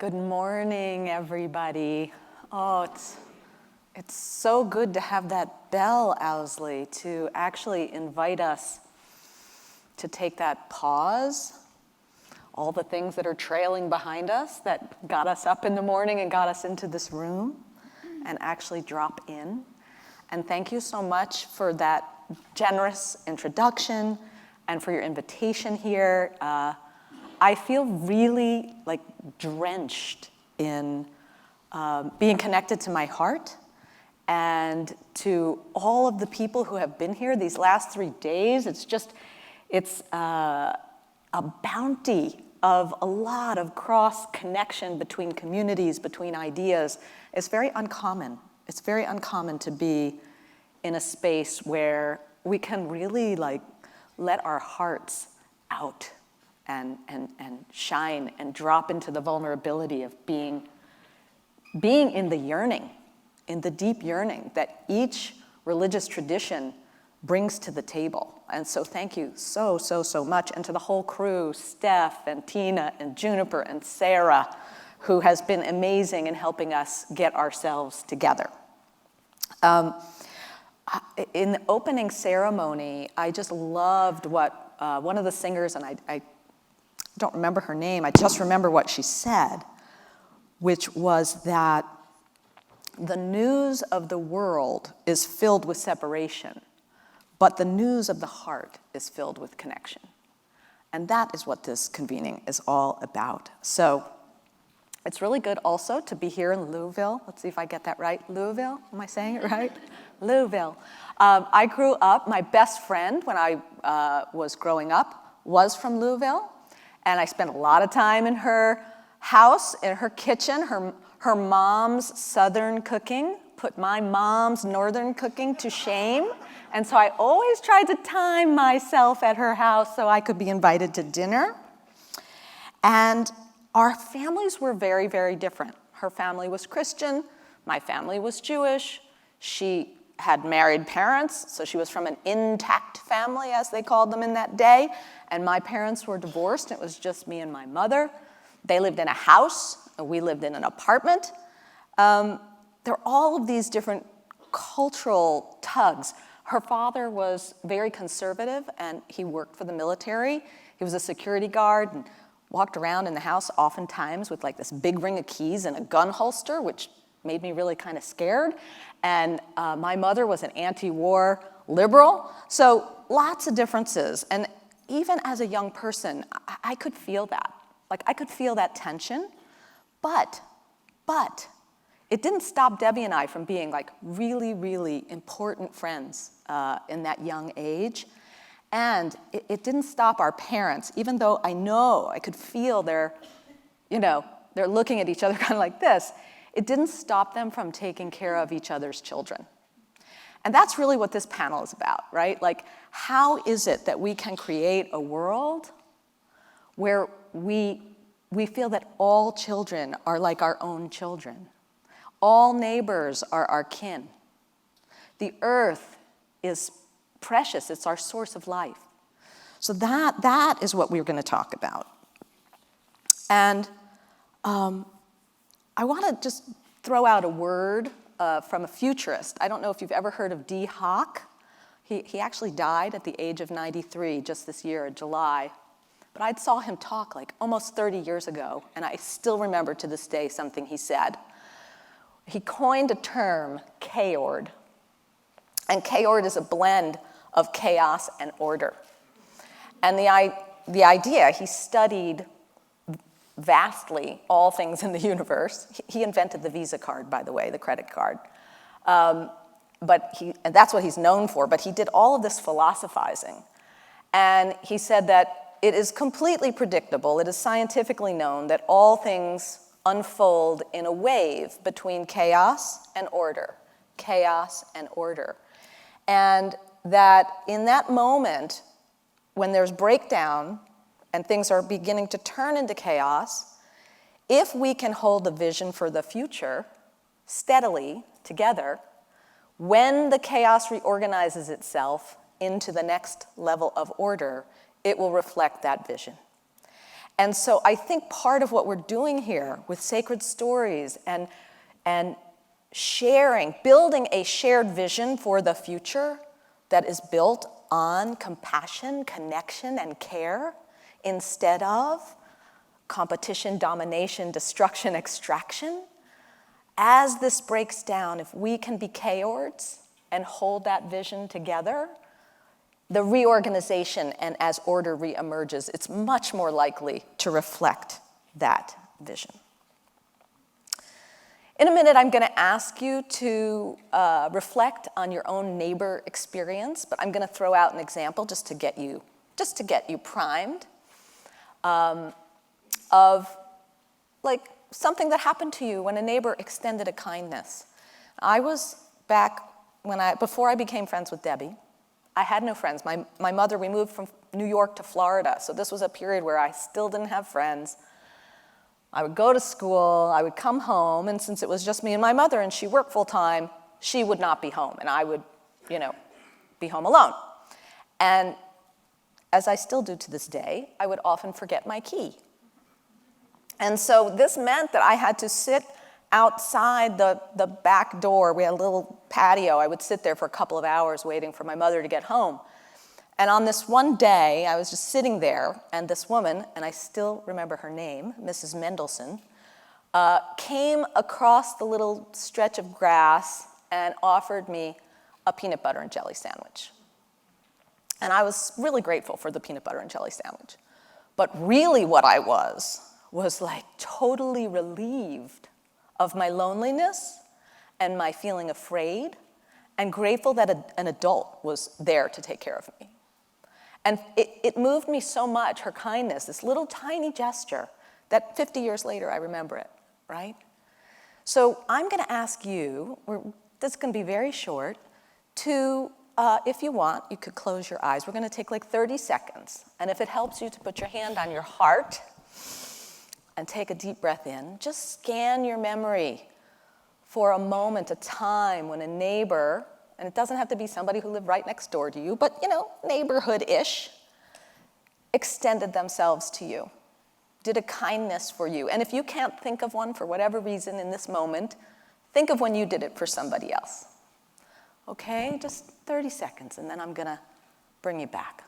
Good morning, everybody. Oh, it's so good to have that bell, Owsley, to actually invite us to take that pause. All the things that are trailing behind us that got us up in the morning and got us into this room, and actually drop in. And thank you so much for that generous introduction and for your invitation here. I feel really like drenched in being connected to my heart and to all of the people who have been here these last 3 days. It's a bounty of a lot of cross connection between communities, between ideas. It's very uncommon. It's very uncommon to be in a space where we can really like let our hearts out and shine and drop into the vulnerability of being in the yearning, in the deep yearning that each religious tradition brings to the table. And so thank you so much. And to the whole crew, Steph and Tina and Juniper and Sarah, who has been amazing in helping us get ourselves together. In the opening ceremony, I just loved what one of the singers, and I don't remember her name, I just remember what she said, which was that the news of the world is filled with separation, but the news of the heart is filled with connection. And that is what this convening is all about. So it's really good also to be here in Louisville. Let's see if I get that right. Louisville? Am I saying it right? Louisville. I grew up, my best friend when I was growing up was from Louisville. And I spent a lot of time in her house, in her kitchen. Her mom's Southern cooking put my mom's Northern cooking to shame. And so I always tried to time myself at her house so I could be invited to dinner. And our families were very, very different. Her family was Christian. My family was Jewish. She had married parents, so she was from an intact family, as they called them in that day. And my parents were divorced. It was just me and my mother. They lived in a house, and we lived in an apartment. There are all of these different cultural tugs. Her father was very conservative, and he worked for the military. He was a security guard and walked around in the house oftentimes with like this big ring of keys and a gun holster, which made me really kind of scared. And my mother was an anti-war liberal. So lots of differences. And even as a young person, I could feel that. Like I could feel that tension. But it didn't stop Debbie and I from being like really, really important friends in that young age. And it didn't stop our parents, even though I could feel they're looking at each other kind of like this. It didn't stop them from taking care of each other's children. And that's really what this panel is about, right? Like, how is it that we can create a world where we feel that all children are like our own children? All neighbors are our kin. The earth is precious. It's our source of life. So that is what we're going to talk about. And I want to just throw out a word from a futurist. I don't know if you've ever heard of D. Hock. He actually died at the age of 93 just this year in July. But I saw him talk like almost 30 years ago, and I still remember to this day something he said. He coined a term, chaord. And chaord is a blend of chaos and order. And the idea, he studied vastly all things in the universe. He invented the Visa card, by the way, the credit card. And that's what he's known for, but he did all of this philosophizing. And he said that it is completely predictable, it is scientifically known that all things unfold in a wave between chaos and order. Chaos and order. And that in that moment, when there's breakdown and things are beginning to turn into chaos, if we can hold the vision for the future steadily together, when the chaos reorganizes itself into the next level of order, it will reflect that vision. And so I think part of what we're doing here with sacred stories and sharing, building a shared vision for the future that is built on compassion, connection, and care instead of competition, domination, destruction, extraction. As this breaks down, if we can be chaords and hold that vision together, the reorganization and as order reemerges, it's much more likely to reflect that vision. In a minute, I'm going to ask you to reflect on your own neighbor experience, but I'm going to throw out an example just to get you primed of like something that happened to you when a neighbor extended a kindness. I was back before I became friends with Debbie. I had no friends. My mother, we moved from New York to Florida, so this was a period where I still didn't have friends. I would go to school, I would come home, and since it was just me and my mother and she worked full time, she would not be home, and I would, be home alone. And as I still do to this day, I would often forget my key. And so this meant that I had to sit outside the back door. We had a little patio. I would sit there for a couple of hours waiting for my mother to get home. And on this one day, I was just sitting there, and this woman, and I still remember her name, Mrs. Mendelson, came across the little stretch of grass and offered me a peanut butter and jelly sandwich. And I was really grateful for the peanut butter and jelly sandwich. But really what I was like totally relieved of my loneliness and my feeling afraid, and grateful that an adult was there to take care of me. And it moved me so much, her kindness, this little tiny gesture, that 50 years later I remember it, right? So I'm going to ask you, this is going to be very short, to, if you want, you could close your eyes. We're going to take like 30 seconds. And if it helps you to put your hand on your heart and take a deep breath in, just scan your memory for a moment, a time when a neighbor, and it doesn't have to be somebody who lived right next door to you, but, neighborhood-ish, extended themselves to you, did a kindness for you. And if you can't think of one for whatever reason in this moment, think of when you did it for somebody else. Okay, just 30 seconds, and then I'm going to bring you back.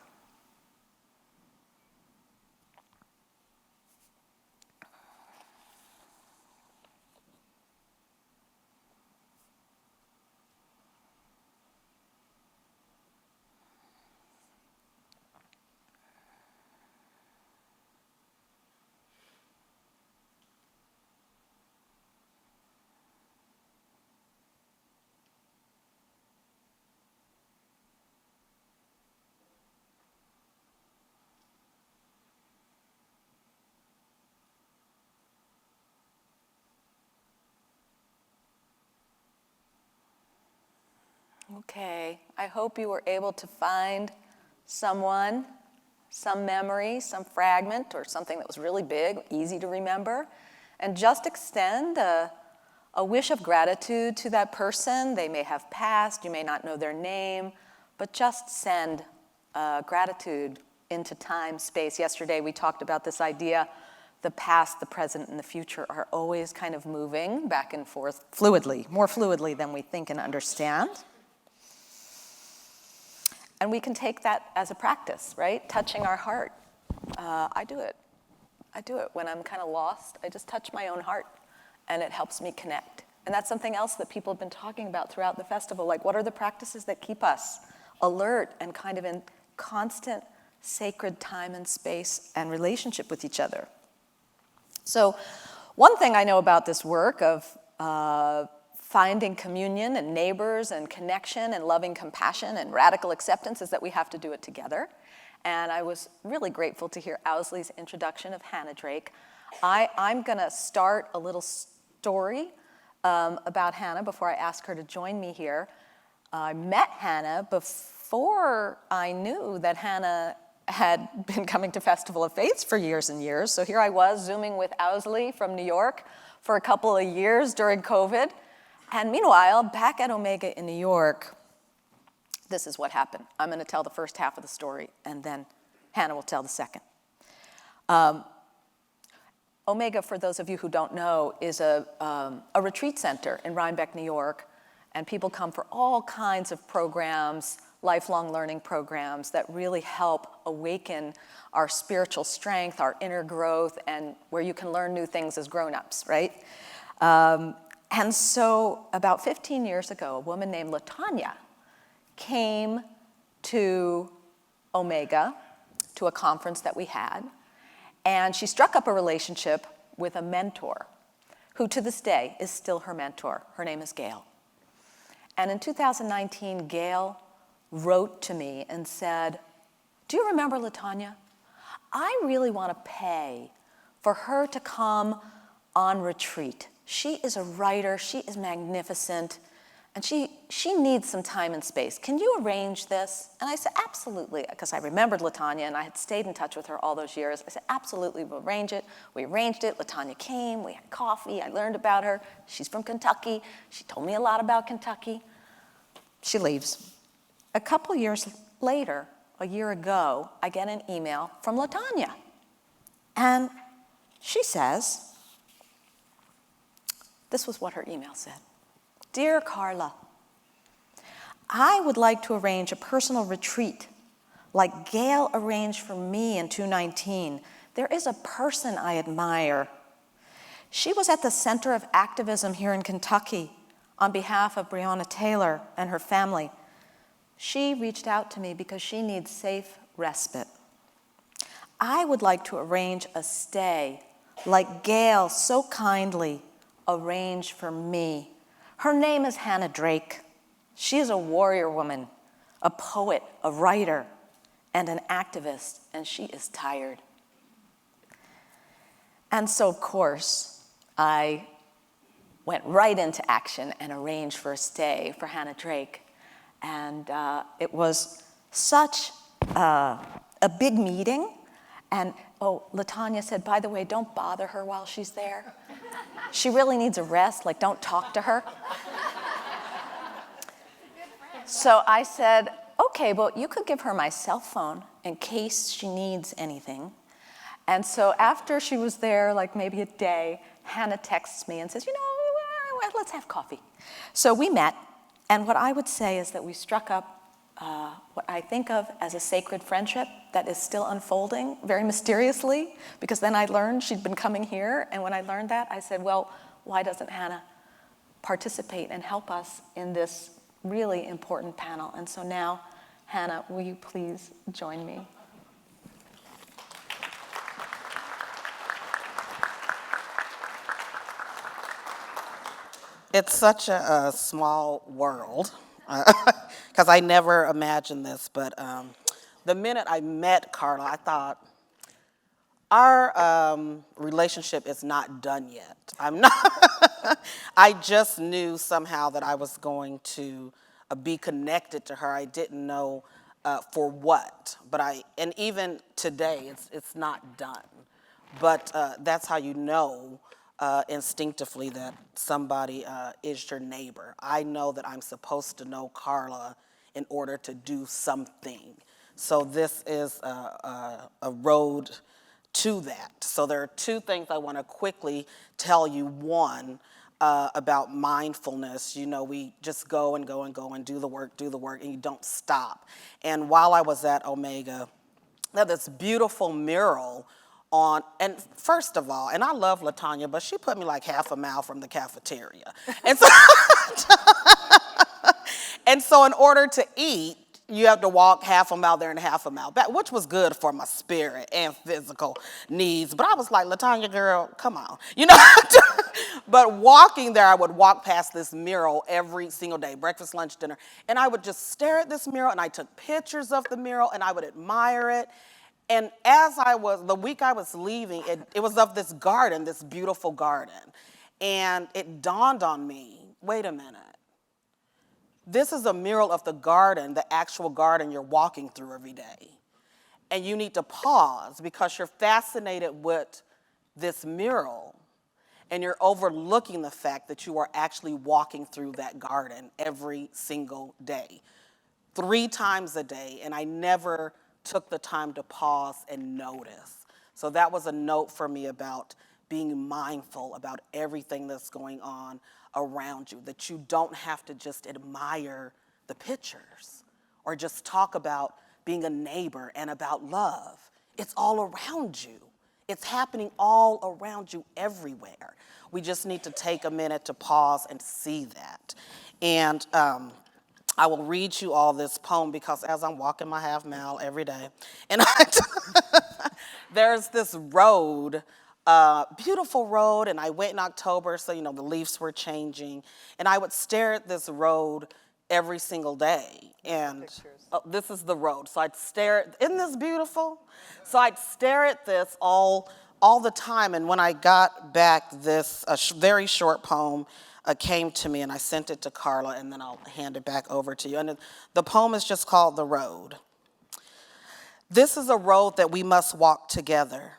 Okay, I hope you were able to find someone, some memory, some fragment, or something that was really big, easy to remember, and just extend a wish of gratitude to that person. They may have passed, you may not know their name, but just send gratitude into time, space. Yesterday we talked about this idea, the past, the present, and the future are always kind of moving back and forth fluidly, more fluidly than we think and understand. And we can take that as a practice, right? Touching our heart. I do it. When I'm kind of lost, I just touch my own heart, and it helps me connect. And that's something else that people have been talking about throughout the festival. Like, what are the practices that keep us alert and kind of in constant sacred time and space and relationship with each other? So one thing I know about this work of finding communion and neighbors and connection and loving compassion and radical acceptance is that we have to do it together. And I was really grateful to hear Owsley's introduction of Hannah Drake. I'm going to start a little story about Hannah before I ask her to join me here. I met Hannah before I knew that Hannah had been coming to Festival of Faiths for years and years. So here I was Zooming with Owsley from New York for a couple of years during COVID. And meanwhile, back at Omega in New York, this is what happened. I'm going to tell the first half of the story, and then Hannah will tell the second. Omega, for those of you who don't know, is a retreat center in Rhinebeck, New York, and people come for all kinds of programs, lifelong learning programs that really help awaken our spiritual strength, our inner growth, and where you can learn new things as grown-ups, right? And so about 15 years ago, a woman named LaTanya came to Omega, to a conference that we had, and she struck up a relationship with a mentor who to this day is still her mentor. Her name is Gail. And in 2019, Gail wrote to me and said, "Do you remember LaTanya? I really want to pay for her to come on retreat. She is a writer, she is magnificent, and she needs some time and space. Can you arrange this?" And I said, "Absolutely," because I remembered LaTanya and I had stayed in touch with her all those years. I said, "Absolutely, we'll arrange it." We arranged it. LaTanya came, we had coffee, I learned about her. She's from Kentucky. She told me a lot about Kentucky. She leaves. A couple years later, a year ago, I get an email from LaTanya. And she says, this was what her email said. "Dear Carla, I would like to arrange a personal retreat like Gail arranged for me in 2019. There is a person I admire. She was at the center of activism here in Kentucky on behalf of Breonna Taylor and her family. She reached out to me because she needs safe respite. I would like to arrange a stay like Gail so kindly arranged for me. Her name is Hannah Drake. She is a warrior woman, a poet, a writer, and an activist, and she is tired." And so, of course, I went right into action and arranged for a stay for Hannah Drake. And it was such a big meeting. And, LaTanya said, "By the way, don't bother her while she's there. She really needs a rest, like don't talk to her." So I said, "Okay, but you could give her my cell phone in case she needs anything." And so after she was there, like maybe a day, Hannah texts me and says, "Let's have coffee." So we met, and what I would say is that we struck up what I think of as a sacred friendship that is still unfolding very mysteriously, because then I learned she'd been coming here, and when I learned that, I said, well, why doesn't Hannah participate and help us in this really important panel? And so now, Hannah, will you please join me? It's such a small world, because I never imagined this, but the minute I met Carla, I thought, our relationship is not done yet. I'm not, I just knew somehow that I was going to be connected to her. I didn't know for what, and even today, it's not done. But that's how you know instinctively that somebody is your neighbor. I know that I'm supposed to know Carla in order to do something. So this is a road to that. So there are two things I want to quickly tell you. One, about mindfulness. You know, we just go and go and go and do the work, and you don't stop. And while I was at Omega, they had this beautiful mural on, and first of all, and I love LaTanya, but she put me like half a mile from the cafeteria. And so, and so in order to eat, you have to walk half a mile there and half a mile back, which was good for my spirit and physical needs. But I was like, LaTanya, girl, come on. You know, but walking there, I would walk past this mural every single day, breakfast, lunch, dinner, and I would just stare at this mural, and I took pictures of the mural, and I would admire it. And as the week I was leaving, it was of this garden, this beautiful garden. And it dawned on me, wait a minute. This is a mural of the garden, the actual garden you're walking through every day. And you need to pause because you're fascinated with this mural and you're overlooking the fact that you are actually walking through that garden every single day, 3 times a day, and I never took the time to pause and notice. So that was a note for me about being mindful about everything that's going on around you, that you don't have to just admire the pictures or just talk about being a neighbor and about love. It's all around you. It's happening all around you everywhere. We just need to take a minute to pause and see that. And I will read you all this poem because as I'm walking my half mile every day, and there's this road, beautiful road, and I went in October, so the leaves were changing, and I would stare at this road every single day. And this is the road. So I'd stare, isn't this beautiful? So I'd stare at this all the time. And when I got back, this very short poem came to me, and I sent it to Carla, and then I'll hand it back over to you. And the poem is just called The Road. This is a road that we must walk together.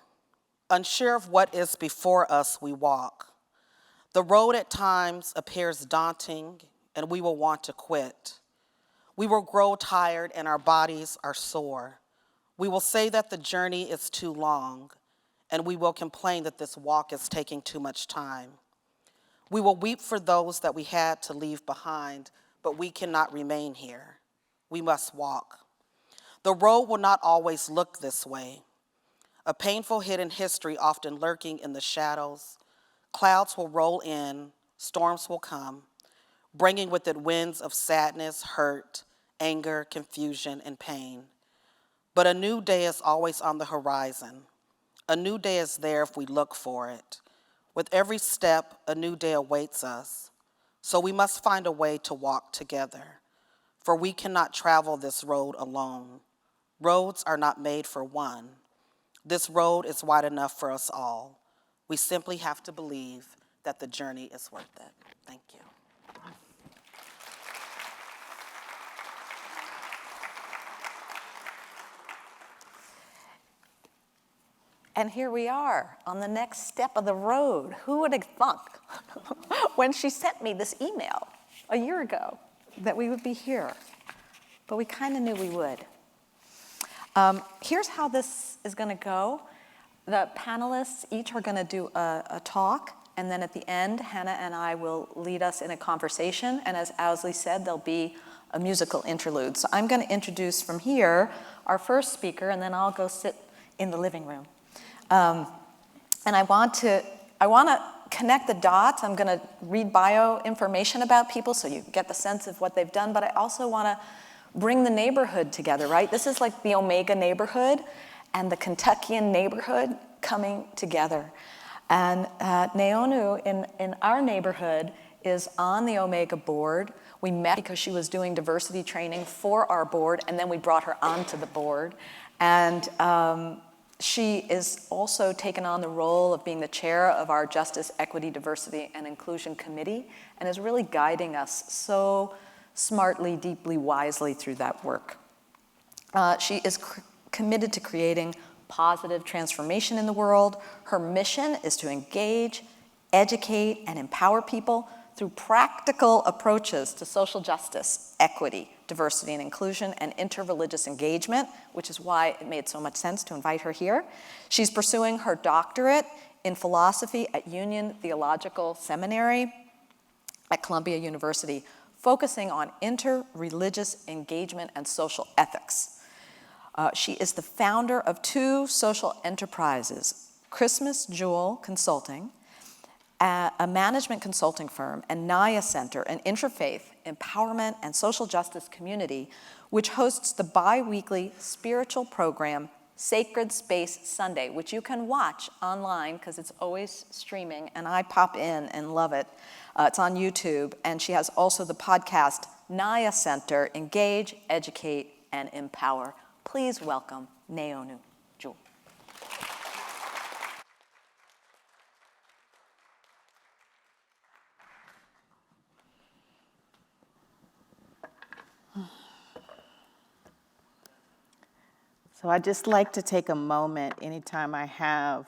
Unsure of what is before us, we walk. The road at times appears daunting, and we will want to quit. We will grow tired and our bodies are sore. We will say that the journey is too long, and we will complain that this walk is taking too much time. We will weep for those that we had to leave behind, but we cannot remain here. We must walk. The road will not always look this way. A painful hidden history often lurking in the shadows. Clouds will roll in, storms will come, bringing with it winds of sadness, hurt, anger, confusion, and pain. But a new day is always on the horizon. A new day is there if we look for it. With every step, a new day awaits us. So we must find a way to walk together, for we cannot travel this road alone. Roads are not made for one. This road is wide enough for us all. We simply have to believe that the journey is worth it. Thank you. And here we are on the next step of the road. Who would have thunk when she sent me this email a year ago that we would be here? But we kind of knew we would. Here's how this is going to go. The panelists each are going to do a talk, and then at the end, Hannah and I will lead us in a conversation. And as Owsley said, there'll be a musical interlude. So I'm going to introduce from here our first speaker, and then I'll go sit in the living room. And I want to connect the dots. I'm going to read bio information about people so you get the sense of what they've done, but I also want to bring the neighborhood together, right? This is like the Omega neighborhood and the Kentuckian neighborhood coming together. And Neonu in our neighborhood is on the Omega board. We met because she was doing diversity training for our board, and then we brought her onto the board. And she is also taken on the role of being the chair of our Justice, Equity, Diversity, and Inclusion Committee, and is really guiding us so smartly, deeply, wisely through that work. She is committed to creating positive transformation in the world. Her mission is to engage, educate, and empower people through practical approaches to social justice, equity, diversity and inclusion, and interreligious engagement, which is why it made so much sense to invite her here. She's pursuing her doctorate in philosophy at Union Theological Seminary at Columbia University, focusing on interreligious engagement and social ethics. She is the founder of two social enterprises, Christmas Jewel Consulting, a management consulting firm, and Naya Center, an interfaith, empowerment, and social justice community, which hosts the bi-weekly spiritual program Sacred Space Sunday, which you can watch online because it's always streaming, and I pop in and love it. It's on YouTube, and she has also the podcast Naya Center, Engage, Educate, and Empower. Please welcome Neonu Jewel. So I'd just like to take a moment anytime I have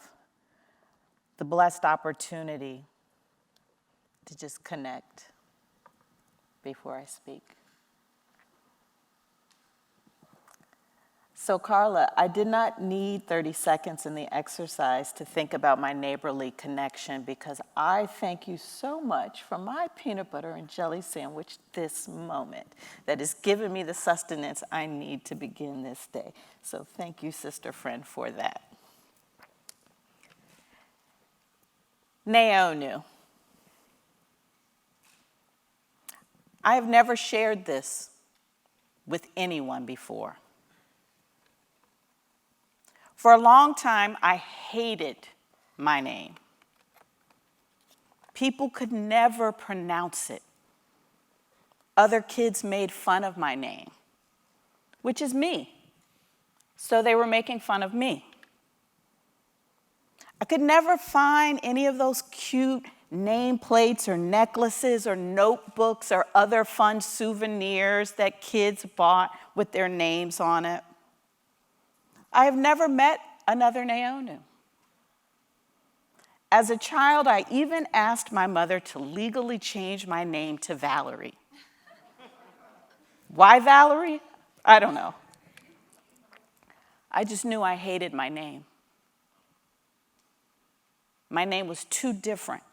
the blessed opportunity to just connect before I speak. So Carla, I did not need 30 seconds in the exercise to think about my neighborly connection because I thank you so much for my peanut butter and jelly sandwich this moment that has given me the sustenance I need to begin this day. So thank you, sister friend, for that. Neonu. I have never shared this with anyone before. For a long time, I hated my name. People could never pronounce it. Other kids made fun of my name, which is me. So they were making fun of me. I could never find any of those cute nameplates or necklaces or notebooks or other fun souvenirs that kids bought with their names on it. I have never met another Neonu. As a child, I even asked my mother to legally change my name to Valerie. Why Valerie? I don't know. I just knew I hated my name. My name was too different.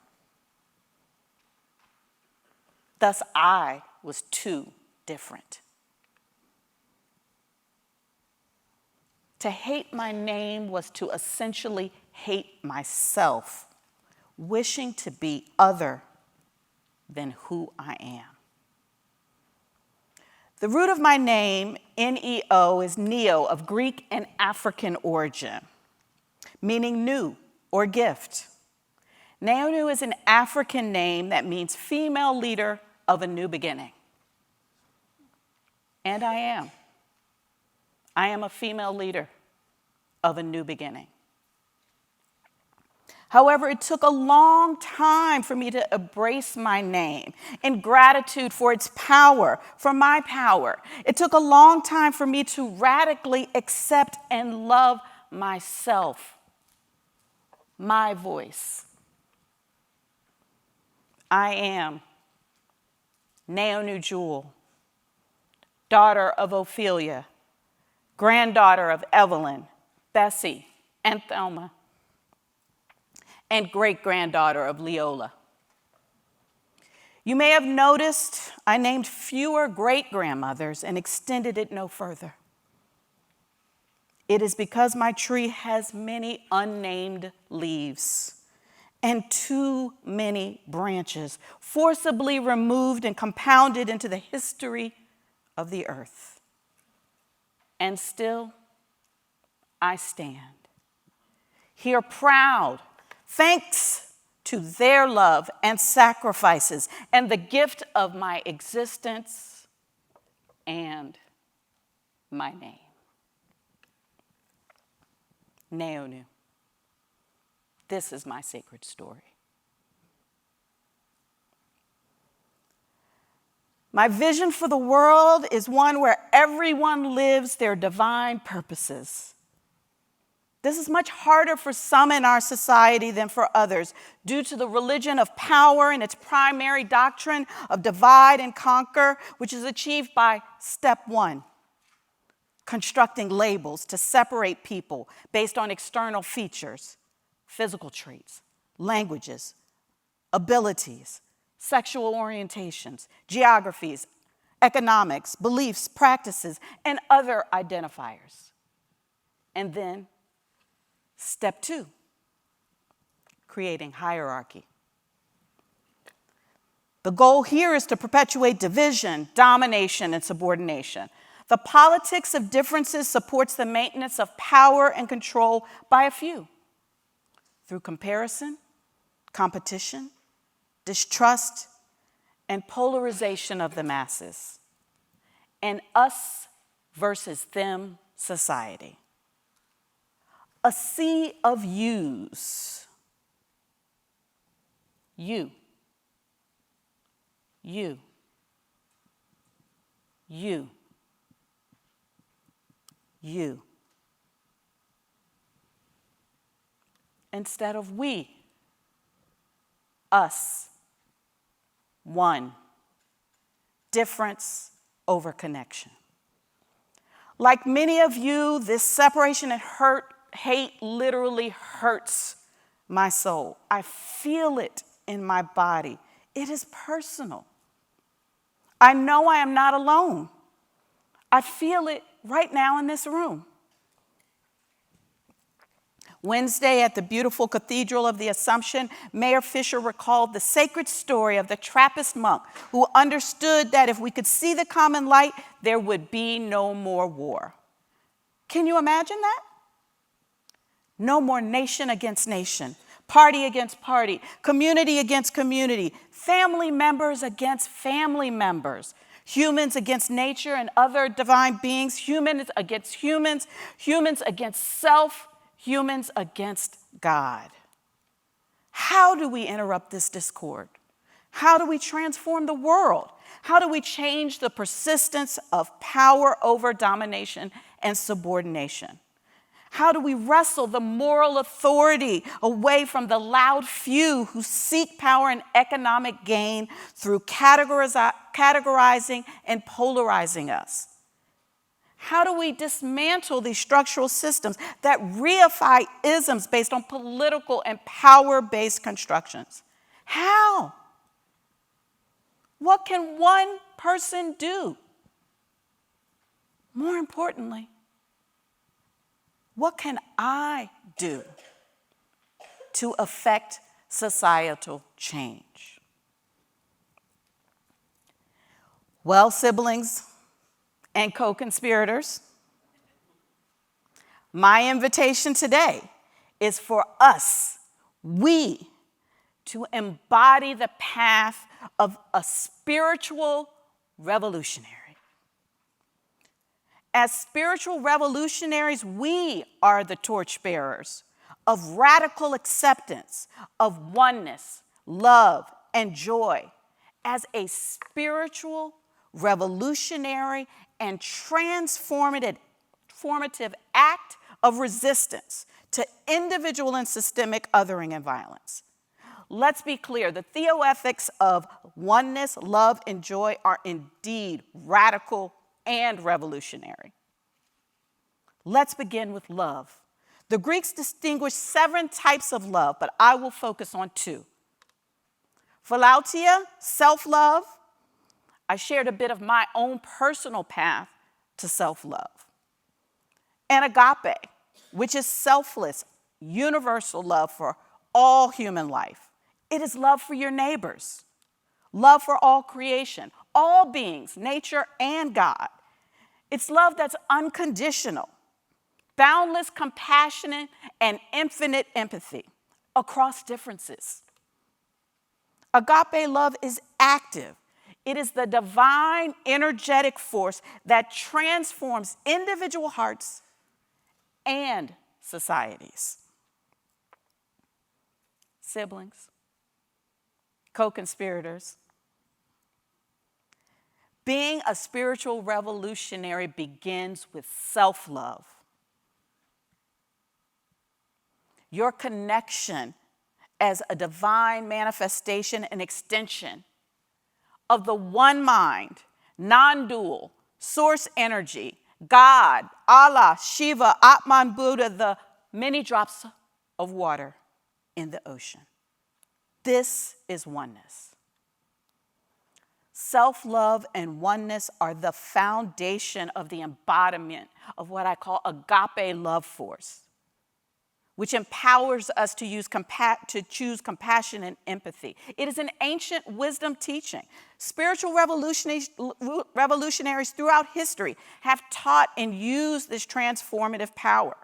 Thus, I was too different. To hate my name was to essentially hate myself, wishing to be other than who I am. The root of my name, N-E-O, is neo, of Greek and African origin, meaning new or gift. Neonu is an African name that means female leader of a new beginning. And I am. I am a female leader of a new beginning. However, it took a long time for me to embrace my name in gratitude for its power, for my power. It took a long time for me to radically accept and love myself, my voice. I am Neonu Jewel, daughter of Ophelia, granddaughter of Evelyn, Bessie, and Thelma, and great-granddaughter of Leola. You may have noticed I named fewer great-grandmothers and extended it no further. It is because my tree has many unnamed leaves and too many branches, forcibly removed and compounded into the history of the earth. And still, I stand here proud, thanks to their love and sacrifices and the gift of my existence and my name. Neonu. This is my sacred story. My vision for the world is one where everyone lives their divine purposes. This is much harder for some in our society than for others due to the religion of power and its primary doctrine of divide and conquer, which is achieved by step one, constructing labels to separate people based on external features, physical traits, languages, abilities, sexual orientations, geographies, economics, beliefs, practices, and other identifiers. And then, step two, creating hierarchy. The goal here is to perpetuate division, domination, and subordination. The politics of differences supports the maintenance of power and control by a few through comparison, competition, distrust, and polarization of the masses, an us versus them society. A sea of yous. You. You. You. You. Instead of we. Us. One. Difference over connection. Like many of you, this separation and hate literally hurts my soul. I feel it in my body. It is personal. I know I am not alone. I feel it right now in this room. Wednesday at the beautiful Cathedral of the Assumption, Mayor Fisher recalled the sacred story of the Trappist monk who understood that if we could see the common light, there would be no more war. Can you imagine that? No more nation against nation, party against party, community against community, family members against family members, humans against nature and other divine beings, humans against humans, humans against self, humans against God. How do we interrupt this discord? How do we transform the world? How do we change the persistence of power over domination and subordination? How do we wrestle the moral authority away from the loud few who seek power and economic gain through categorizing and polarizing us? How do we dismantle these structural systems that reify isms based on political and power-based constructions? How? What can one person do? More importantly, what can I do to affect societal change? Well, siblings and co-conspirators, my invitation today is for us, we, to embody the path of a spiritual revolutionary. As spiritual revolutionaries, we are the torchbearers of radical acceptance, of oneness, love, and joy as a spiritual, revolutionary, and transformative act of resistance to individual and systemic othering and violence. Let's be clear, the theoethics of oneness, love, and joy are indeed radical and revolutionary. Let's begin with love. The Greeks distinguished 7 types of love, but I will focus on 2. Philautia, self-love. I shared a bit of my own personal path to self-love. And agape, which is selfless, universal love for all human life. It is love for your neighbors, love for all creation, all beings, nature and God. It's love that's unconditional, boundless compassion and infinite empathy across differences. Agape love is active. It is the divine energetic force that transforms individual hearts and societies. Siblings, co-conspirators, being a spiritual revolutionary begins with self-love. Your connection as a divine manifestation and extension of the one mind, non-dual, source energy, God, Allah, Shiva, Atman, Buddha, the many drops of water in the ocean. This is oneness. Self-love and oneness are the foundation of the embodiment of what I call agape love force, which empowers us to choose compassion and empathy. It is an ancient wisdom teaching. Spiritual revolutionaries throughout history have taught and used this transformative power.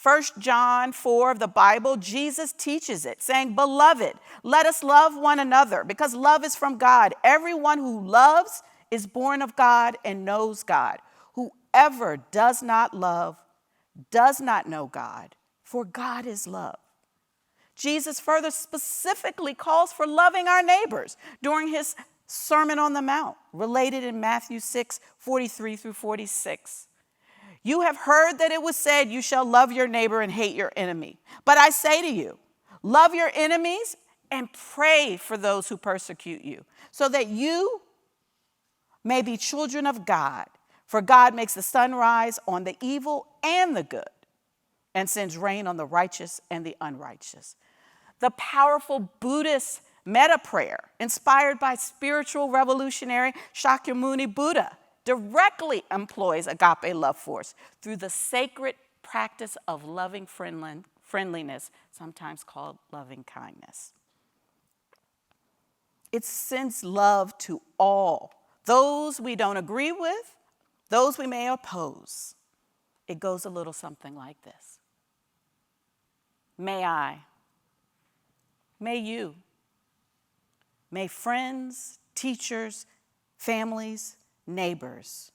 1 John 4 of the Bible, Jesus teaches it, saying, "Beloved, let us love one another, because love is from God. Everyone who loves is born of God and knows God. Whoever does not love does not know God, for God is love." Jesus further specifically calls for loving our neighbors during his Sermon on the Mount, related in Matthew 6:43 through 46. "You have heard that it was said, 'You shall love your neighbor and hate your enemy.' But I say to you, love your enemies and pray for those who persecute you, so that you may be children of God. For God makes the sun rise on the evil and the good, and sends rain on the righteous and the unrighteous. The powerful Buddhist metta prayer, inspired by spiritual revolutionary Shakyamuni Buddha, directly employs agape love force through the sacred practice of loving friendliness, sometimes called loving kindness. It sends love to all, those we don't agree with, those we may oppose. It goes a little something like this. May I, may you, may friends, teachers, families, neighbors,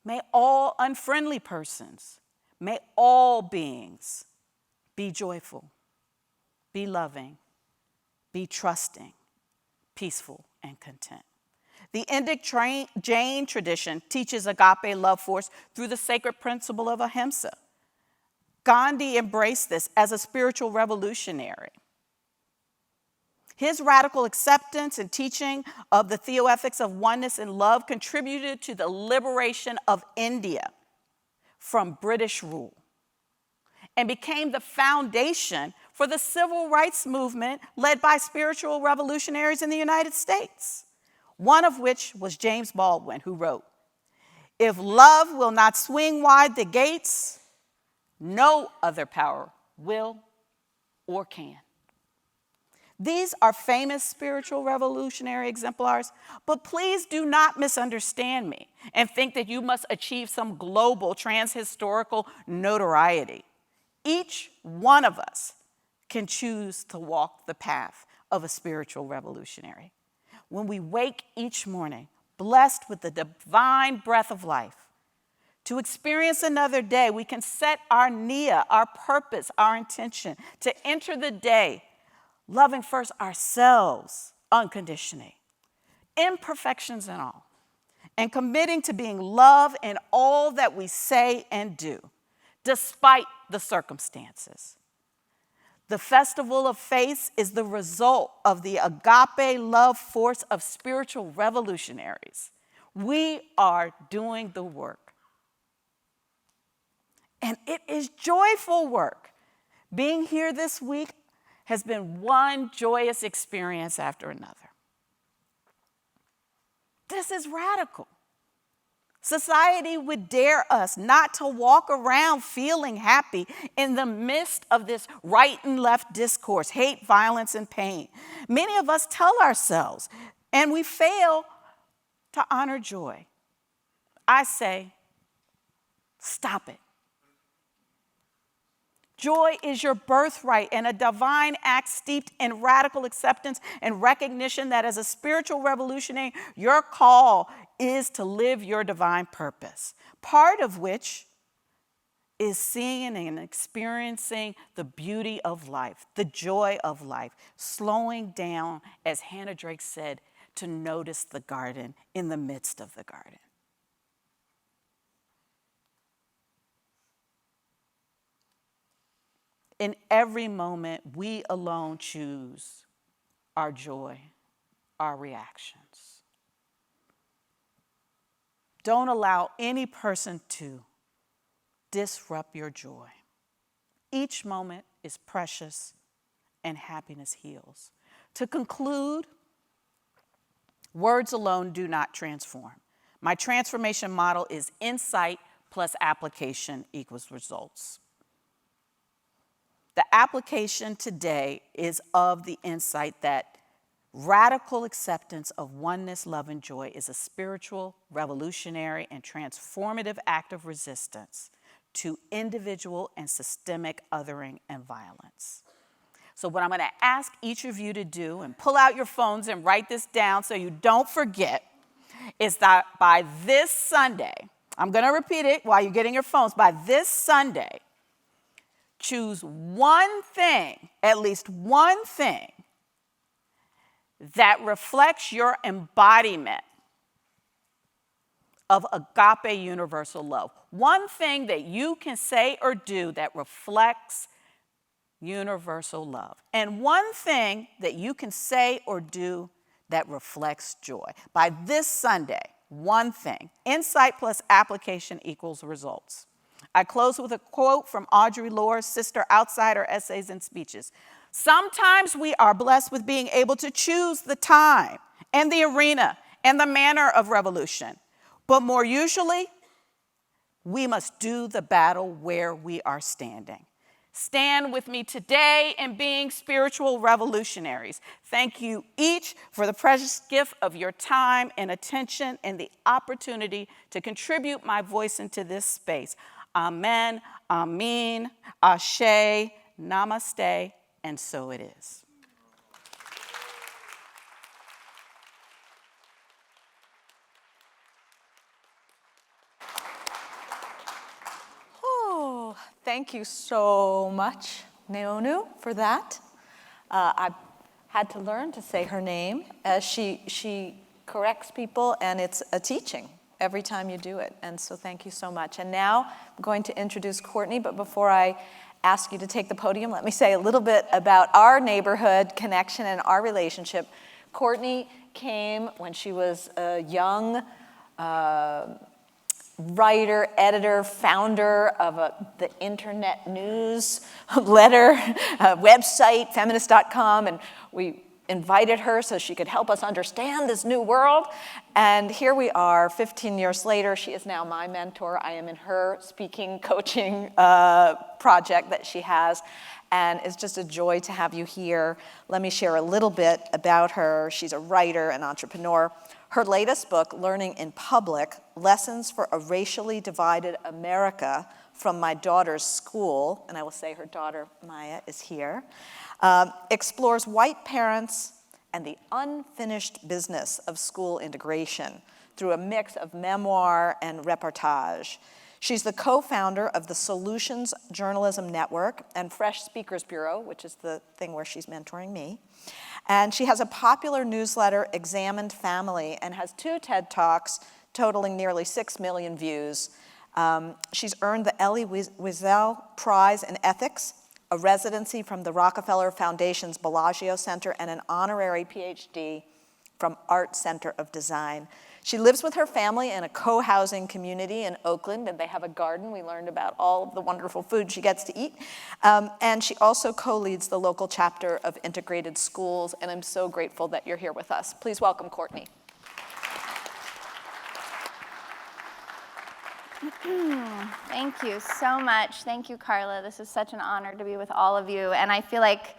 may all unfriendly persons, may all beings be joyful, be loving, be trusting, peaceful, and content. The Indic Jain tradition teaches agape love force through the sacred principle of ahimsa. Gandhi embraced this as a spiritual revolutionary. His radical acceptance and teaching of the theoethics of oneness and love contributed to the liberation of India from British rule and became the foundation for the civil rights movement led by spiritual revolutionaries in the United States, one of which was James Baldwin, who wrote, "If love will not swing wide the gates, no other power will or can." These are famous spiritual revolutionary exemplars, but please do not misunderstand me and think that you must achieve some global transhistorical notoriety. Each one of us can choose to walk the path of a spiritual revolutionary. When we wake each morning, blessed with the divine breath of life, to experience another day, we can set our niyyah, our purpose, our intention to enter the day loving first ourselves unconditionally, imperfections and all, and committing to being love in all that we say and do, despite the circumstances. The Festival of Faith is the result of the agape love force of spiritual revolutionaries. We are doing the work. And it is joyful work. Being here this week has been one joyous experience after another. This is radical. Society would dare us not to walk around feeling happy in the midst of this right and left discourse, hate, violence, and pain. Many of us tell ourselves, and we fail to honor joy. I say, stop it. Joy is your birthright and a divine act steeped in radical acceptance and recognition that as a spiritual revolutionary, your call is to live your divine purpose, part of which is seeing and experiencing the beauty of life, the joy of life, slowing down, as Hannah Drake said, to notice the garden in the midst of the garden. In every moment, we alone choose our joy, our reactions. Don't allow any person to disrupt your joy. Each moment is precious and happiness heals. To conclude, words alone do not transform. My transformation model is insight plus application equals results. The application today is of the insight that radical acceptance of oneness, love, and joy is a spiritual, revolutionary, and transformative act of resistance to individual and systemic othering and violence. So what I'm going to ask each of you to do, and pull out your phones and write this down so you don't forget, is that by this Sunday, I'm going to repeat it while you're getting your phones, by this Sunday, choose one thing, at least one thing, that reflects your embodiment of agape universal love. One thing that you can say or do that reflects universal love. And one thing that you can say or do that reflects joy. By this Sunday, one thing. Insight plus application equals results. I close with a quote from Audre Lorde's Sister Outsider Essays and Speeches. Sometimes we are blessed with being able to choose the time and the arena and the manner of revolution. But more usually, we must do the battle where we are standing. Stand with me today in being spiritual revolutionaries. Thank you each for the precious gift of your time and attention and the opportunity to contribute my voice into this space. Amen, Amin, Ashe, Namaste, and so it is. Oh, thank you so much, Neonu, for that. I had to learn to say her name as she corrects people, and it's a teaching every time you do it. And so thank you so much. And now I'm going to introduce Courtney, but before I ask you to take the podium, let me say a little bit about our neighborhood connection and our relationship. Courtney came when she was a young writer, editor, founder of the internet news letter website, feminist.com, and we invited her so she could help us understand this new world. And here we are 15 years later. She is now my mentor. I am in her speaking coaching project that she has. And it's just a joy to have you here. Let me share a little bit about her. She's a writer, an entrepreneur. Her latest book, Learning in Public, Lessons for a Racially Divided America from My Daughter's School, and I will say her daughter, Maya, is here, explores white parents and the unfinished business of school integration through a mix of memoir and reportage. She's the co-founder of the Solutions Journalism Network and Fresh Speakers Bureau, which is the thing where she's mentoring me. And she has a popular newsletter, Examined Family, and has 2 TED Talks totaling nearly 6 million views. She's earned the Elie Wiesel Prize in Ethics, a residency from the Rockefeller Foundation's Bellagio Center, and an honorary PhD from Art Center of Design. She lives with her family in a co-housing community in Oakland, and they have a garden. We learned about all of the wonderful food she gets to eat. And she also co-leads the local chapter of Integrated Schools, and I'm so grateful that you're here with us. Please welcome Courtney. Thank you so much. Thank you, Carla. This is such an honor to be with all of you. And I feel like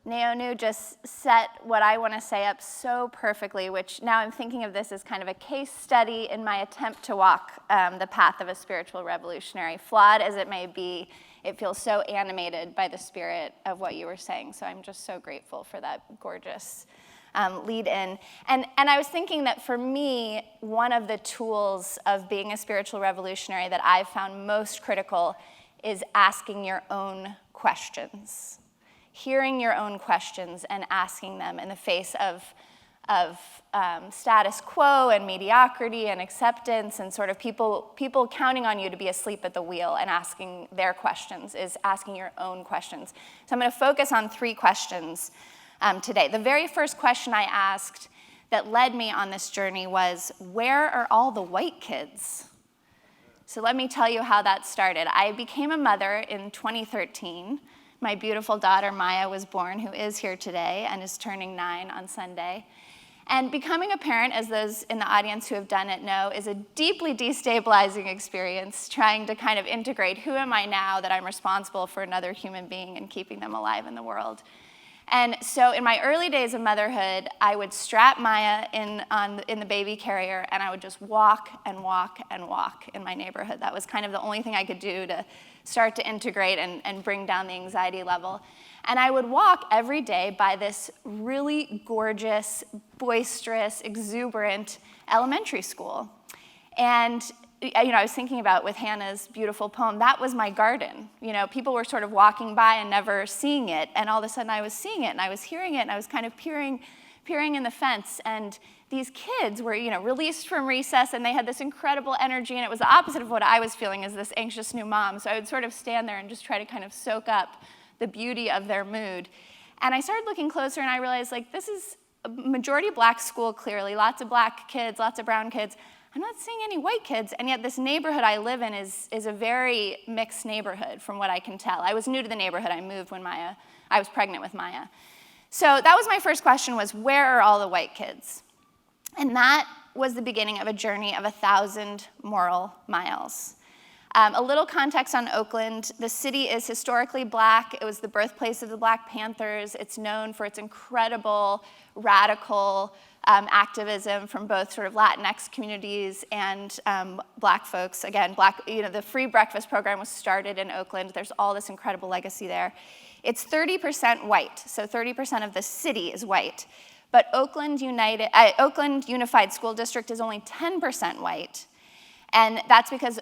Neonu just set what I want to say up so perfectly, which now I'm thinking of this as kind of a case study in my attempt to walk the path of a spiritual revolutionary. Flawed as it may be, it feels so animated by the spirit of what you were saying. So I'm just so grateful for that gorgeous lead in. And I was thinking that for me, one of the tools of being a spiritual revolutionary that I've found most critical is asking your own questions. Hearing your own questions and asking them in the face of status quo and mediocrity and acceptance and sort of people counting on you to be asleep at the wheel, and asking their questions is asking your own questions. So I'm going to focus on 3 questions today. The very first question I asked that led me on this journey was, where are all the white kids? So let me tell you how that started. I became a mother in 2013. My beautiful daughter, Maya, was born, who is here today and is turning 9 on Sunday. And becoming a parent, as those in the audience who have done it know, is a deeply destabilizing experience, trying to kind of integrate who am I now that I'm responsible for another human being and keeping them alive in the world. And so in my early days of motherhood, I would strap Maya in the baby carrier, and I would just walk and walk and walk in my neighborhood. That was kind of the only thing I could do to start to integrate and bring down the anxiety level. And I would walk every day by this really gorgeous, boisterous, exuberant elementary school. And I was thinking about with Hannah's beautiful poem, that was my garden. People were sort of walking by and never seeing it, and all of a sudden I was seeing it, and I was hearing it, and I was kind of peering in the fence, and these kids were, released from recess, and they had this incredible energy, and it was the opposite of what I was feeling as this anxious new mom. So I would sort of stand there and just try to kind of soak up the beauty of their mood. And I started looking closer, and I realized, this is a majority black school, clearly, lots of black kids, lots of brown kids. I'm not seeing any white kids, and yet this neighborhood I live in is a very mixed neighborhood from what I can tell. I was new to the neighborhood. I moved when I was pregnant with Maya. So that was my first question, was where are all the white kids? And that was the beginning of a journey of 1,000 moral miles. A little context on Oakland. The city is historically black. It was the birthplace of the Black Panthers. It's known for its incredible, radical activism from both sort of Latinx communities and black folks. Again, the free breakfast program was started in Oakland. There's all this incredible legacy there. It's 30% white, so 30% of the city is white. But Oakland Unified School District is only 10% white. And that's because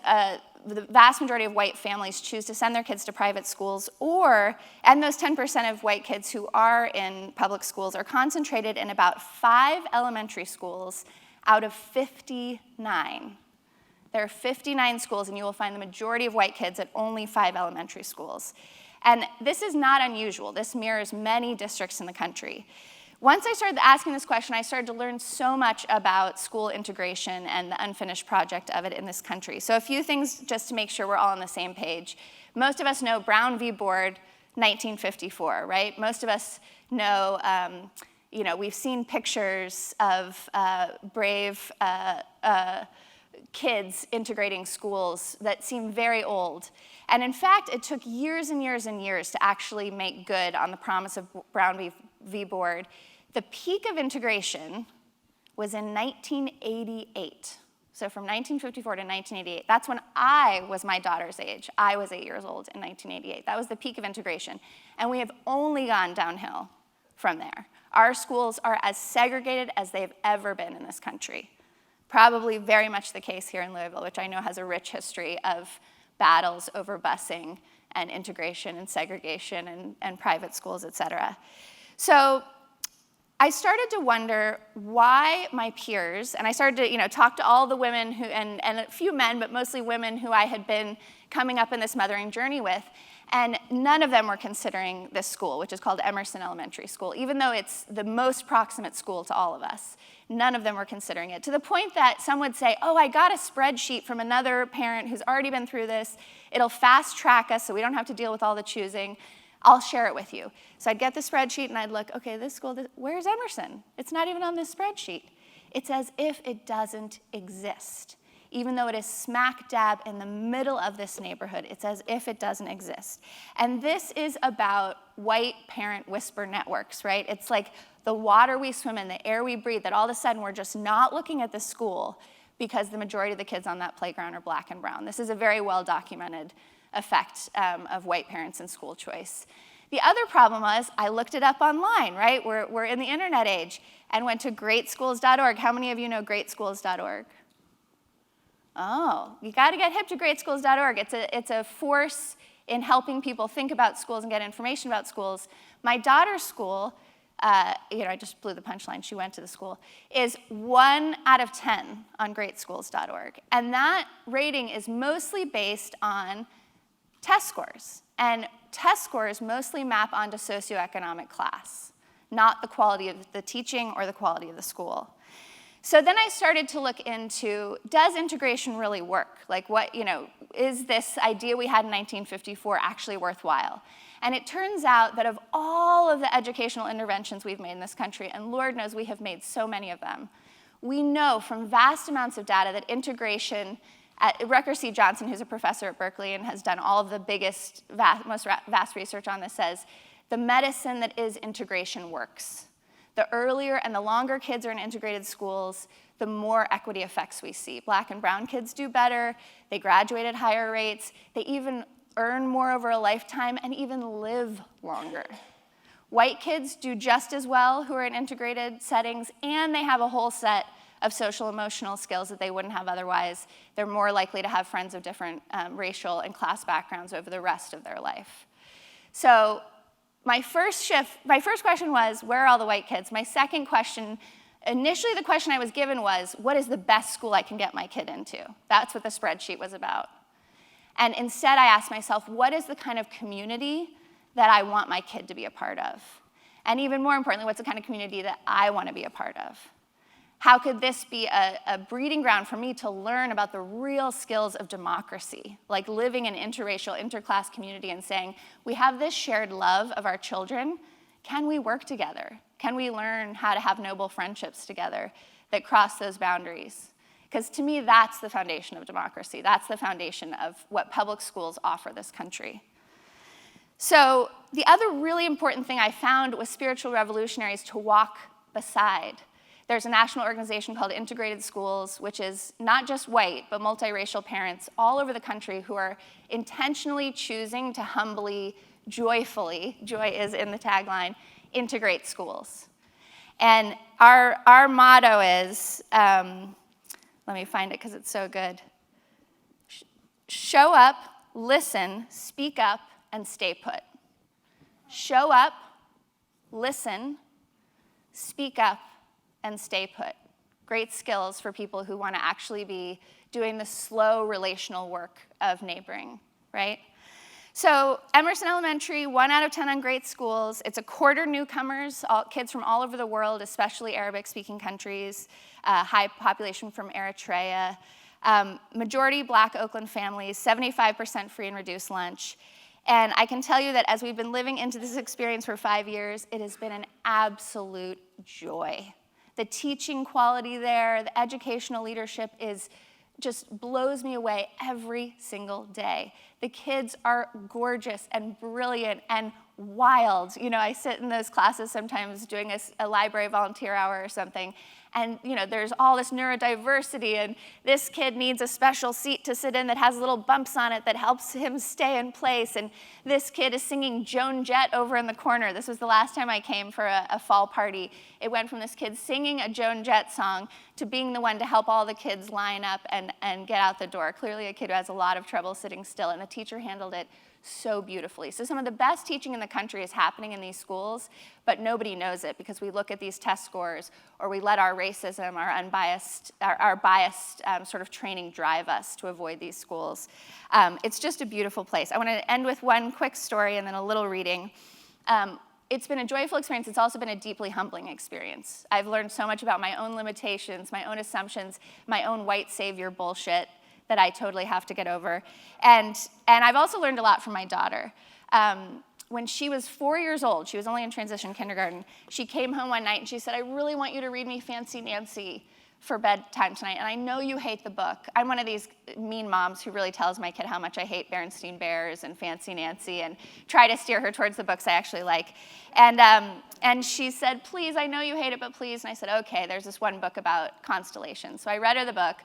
the vast majority of white families choose to send their kids to private schools, and those 10% of white kids who are in public schools are concentrated in about 5 elementary schools out of 59. There are 59 schools, and you will find the majority of white kids at only 5 elementary schools. And this is not unusual. This mirrors many districts in the country. Once I started asking this question, I started to learn so much about school integration and the unfinished project of it in this country. So a few things just to make sure we're all on the same page. Most of us know Brown v. Board, 1954, right? Most of us know, we've seen pictures of brave kids integrating schools that seem very old. And in fact, it took years and years and years to actually make good on the promise of Brown v. Board. The peak of integration was in 1988. So from 1954 to 1988, that's when I was my daughter's age. I was 8 years old in 1988. That was the peak of integration. And we have only gone downhill from there. Our schools are as segregated as they've ever been in this country. Probably very much the case here in Louisville, which I know has a rich history of battles over busing and integration and segregation and private schools, et cetera. So I started to wonder why my peers, and I started to talk to all the women and a few men, but mostly women who I had been coming up in this mothering journey with, and none of them were considering this school, which is called Emerson Elementary School, even though it's the most proximate school to all of us. None of them were considering it, to the point that some would say, oh, I got a spreadsheet from another parent who's already been through this. It'll fast track us so we don't have to deal with all the choosing. I'll share it with you. So I'd get the spreadsheet and I'd look, okay, this school, where's Emerson? It's not even on this spreadsheet. It's as if it doesn't exist. Even though it is smack dab in the middle of this neighborhood, it's as if it doesn't exist. And this is about white parent whisper networks, right? It's like the water we swim in, the air we breathe, that all of a sudden we're just not looking at the school because the majority of the kids on that playground are black and brown. This is a very well documented effect of white parents and school choice. The other problem was I looked it up online, right? We're in the internet age, and went to greatschools.org. How many of you know greatschools.org? Oh, you got to get hip to greatschools.org. It's a force in helping people think about schools and get information about schools. My daughter's school, I just blew the punchline, she went to the school, is 1 out of 10 on greatschools.org. And that rating is mostly based on test scores. And test scores mostly map onto socioeconomic class, not the quality of the teaching or the quality of the school. So then I started to look into, does integration really work? Like is this idea we had in 1954 actually worthwhile? And it turns out that of all of the educational interventions we've made in this country, and Lord knows we have made so many of them, we know from vast amounts of data that integration, Rucker C. Johnson, who's a professor at Berkeley and has done all of the most vast research on this, says the medicine that is integration works. The earlier and the longer kids are in integrated schools, the more equity effects we see. Black and brown kids do better, they graduate at higher rates, they even earn more over a lifetime and even live longer. White kids do just as well who are in integrated settings, and they have a whole set of social emotional skills that they wouldn't have otherwise. They're more likely to have friends of different racial and class backgrounds over the rest of their life. So my first question was, where are all the white kids? My second question, initially the question I was given was, what is the best school I can get my kid into? That's what the spreadsheet was about. And instead I asked myself, what is the kind of community that I want my kid to be a part of? And even more importantly, what's the kind of community that I want to be a part of? How could this be a breeding ground for me to learn about the real skills of democracy, like living in interracial, interclass community and saying, we have this shared love of our children, can we work together? Can we learn how to have noble friendships together that cross those boundaries? Because to me, that's the foundation of democracy. That's the foundation of what public schools offer this country. So the other really important thing I found was spiritual revolutionaries to walk beside. There's a national organization called Integrated Schools, which is not just white, but multiracial parents all over the country who are intentionally choosing to humbly, joyfully, joy is in the tagline, integrate schools. And our motto is, let me find it because it's so good. Show up, listen, speak up, and stay put. Show up, listen, speak up, and stay put. Great skills for people who want to actually be doing the slow relational work of neighboring, right? So Emerson Elementary, 1 out of 10 on great schools. It's a quarter newcomers, kids from all over the world, especially Arabic-speaking countries, high population from Eritrea. Majority Black Oakland families, 75% free and reduced lunch. And I can tell you that as we've been living into this experience for 5 years, it has been an absolute joy. The teaching quality there, the educational leadership just blows me away every single day. The kids are gorgeous and brilliant and wild. You know, I sit in those classes sometimes doing a library volunteer hour or something, and there's all this neurodiversity, and this kid needs a special seat to sit in that has little bumps on it that helps him stay in place, and this kid is singing Joan Jett over in the corner. This was the last time I came for a fall party. It went from this kid singing a Joan Jett song to being the one to help all the kids line up and get out the door. Clearly a kid who has a lot of trouble sitting still, and the teacher handled it so beautifully. So some of the best teaching in the country is happening in these schools, but nobody knows it because we look at these test scores or we let our racism, our biased sort of training drive us to avoid these schools. It's just a beautiful place. I want to end with one quick story and then a little reading. It's been a joyful experience. It's also been a deeply humbling experience. I've learned so much about my own limitations, my own assumptions, my own white savior bullshit that I totally have to get over. And I've also learned a lot from my daughter. When she was 4 years old, she was only in transition kindergarten, she came home one night and she said, I really want you to read me Fancy Nancy for bedtime tonight, and I know you hate the book. I'm one of these mean moms who really tells my kid how much I hate Berenstain Bears and Fancy Nancy and try to steer her towards the books I actually like. And she said, please, I know you hate it, but please. And I said, okay, there's this one book about constellations. So I read her the book.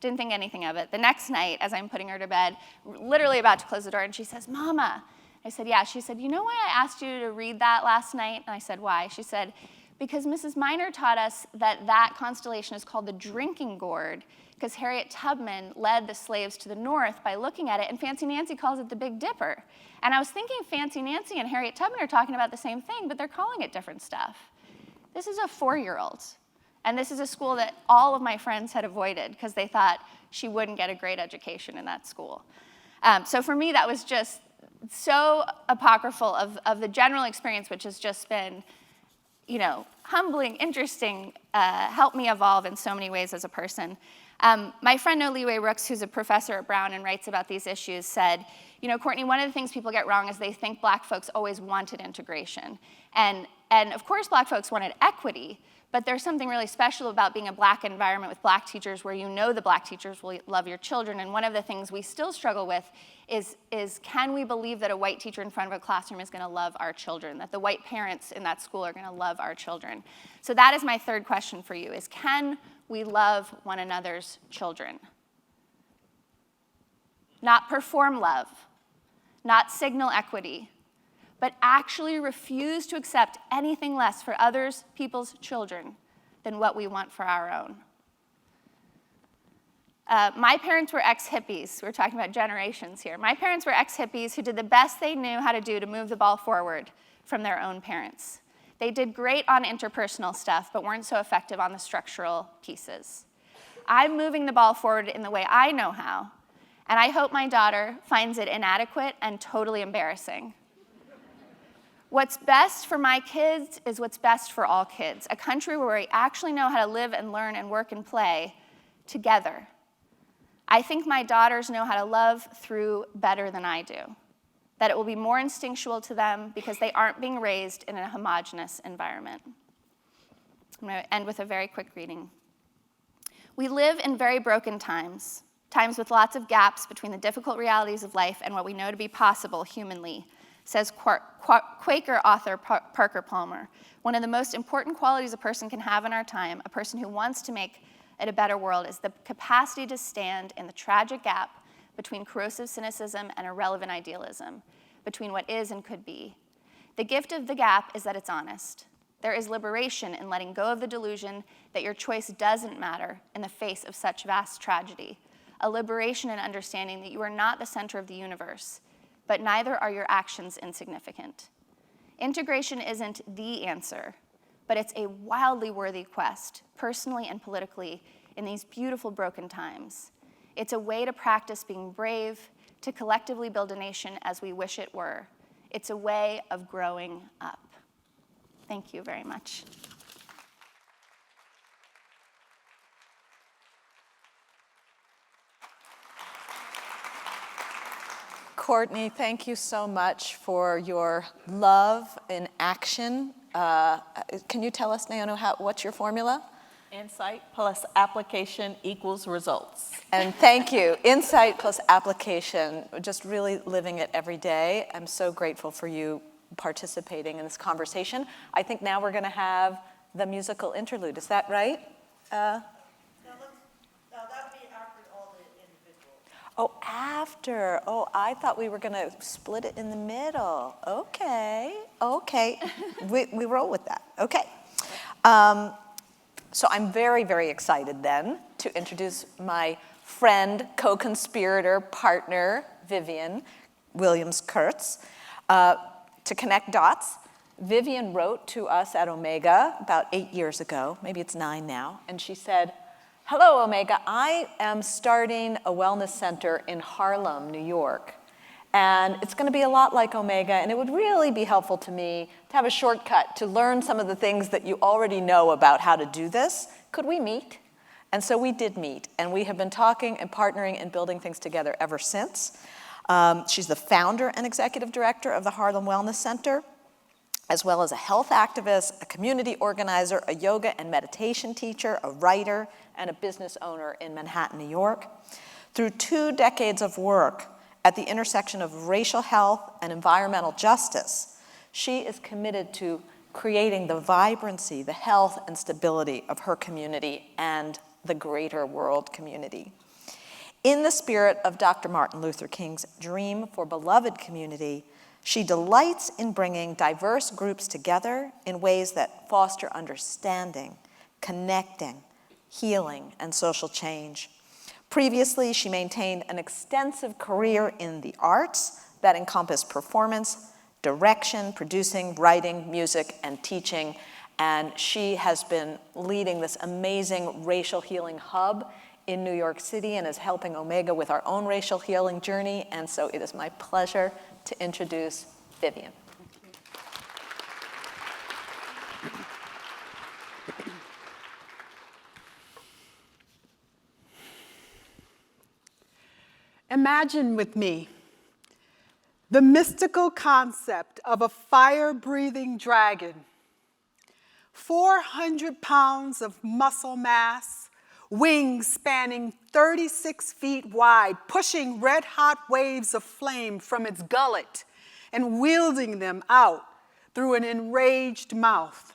Didn't think anything of it. The next night, as I'm putting her to bed, literally about to close the door, and she says, Mama. I said, yeah. She said, you know why I asked you to read that last night? And I said, why? She said, because Mrs. Miner taught us that constellation is called the drinking gourd, because Harriet Tubman led the slaves to the north by looking at it, and Fancy Nancy calls it the Big Dipper. And I was thinking Fancy Nancy and Harriet Tubman are talking about the same thing, but they're calling it different stuff. This is a 4-year-old. And this is a school that all of my friends had avoided because they thought she wouldn't get a great education in that school. So for me, that was just so apocryphal of the general experience, which has just been, humbling, interesting, helped me evolve in so many ways as a person. My friend Noliwe Rooks, who's a professor at Brown and writes about these issues, said, Courtney, one of the things people get wrong is they think Black folks always wanted integration. And of course, Black folks wanted equity, but there's something really special about being a Black environment with Black teachers where the Black teachers will love your children. And one of the things we still struggle with is can we believe that a white teacher in front of a classroom is going to love our children, that the white parents in that school are going to love our children? So that is my third question for you, is can we love one another's children? Not perform love, not signal equity, but actually refuse to accept anything less for others, people's children, than what we want for our own. My parents were ex-hippies. We're talking about generations here. My parents were ex-hippies who did the best they knew how to do to move the ball forward from their own parents. They did great on interpersonal stuff, but weren't so effective on the structural pieces. I'm moving the ball forward in the way I know how, and I hope my daughter finds it inadequate and totally embarrassing. What's best for my kids is what's best for all kids, a country where we actually know how to live and learn and work and play together. I think my daughters know how to love through better than I do, that it will be more instinctual to them because they aren't being raised in a homogenous environment. I'm going to end with a very quick reading. We live in very broken times, times with lots of gaps between the difficult realities of life and what we know to be possible humanly, says Quaker author Parker Palmer. One of the most important qualities a person can have in our time, a person who wants to make it a better world, is the capacity to stand in the tragic gap between corrosive cynicism and irrelevant idealism, between what is and could be. The gift of the gap is that it's honest. There is liberation in letting go of the delusion that your choice doesn't matter in the face of such vast tragedy, a liberation in understanding that you are not the center of the universe, but neither are your actions insignificant. Integration isn't the answer, but it's a wildly worthy quest, personally and politically, in these beautiful broken times. It's a way to practice being brave, to collectively build a nation as we wish it were. It's a way of growing up. Thank you very much. Courtney, thank you so much for your love in action. Can you tell us, Naono, what's your formula? Insight plus application equals results. And thank you. Insight plus application, just really living it every day. I'm so grateful for you participating in this conversation. I think now we're going to have the musical interlude. Is that right? Oh, after. Oh, I thought we were going to split it in the middle. Okay. We roll with that. Okay. So I'm very, very excited then to introduce my friend, co-conspirator, partner, Vivian Williams-Kurtz. To connect dots, Vivian wrote to us at Omega about 8 years ago, maybe it's 9 now, and she said, "Hello, Omega. I am starting a wellness center in Harlem, New York. And it's going to be a lot like Omega, and it would really be helpful to me to have a shortcut to learn some of the things that you already know about how to do this. Could we meet?" And so we did meet, and we have been talking and partnering and building things together ever since. She's the founder and executive director of the Harlem Wellness Center, as well as a health activist, a community organizer, a yoga and meditation teacher, a writer, and a business owner in Manhattan, New York. Through 2 decades of work at the intersection of racial health and environmental justice, she is committed to creating the vibrancy, the health, and stability of her community and the greater world community. In the spirit of Dr. Martin Luther King's dream for beloved community, she delights in bringing diverse groups together in ways that foster understanding, connecting, healing, and social change. Previously, she maintained an extensive career in the arts that encompassed performance, direction, producing, writing, music, and teaching. And she has been leading this amazing racial healing hub in New York City and is helping Omega with our own racial healing journey. And so it is my pleasure to introduce Vivian. Imagine with me the mystical concept of a fire-breathing dragon, 400 pounds of muscle mass, wings spanning 36 feet wide, pushing red-hot waves of flame from its gullet and wielding them out through an enraged mouth.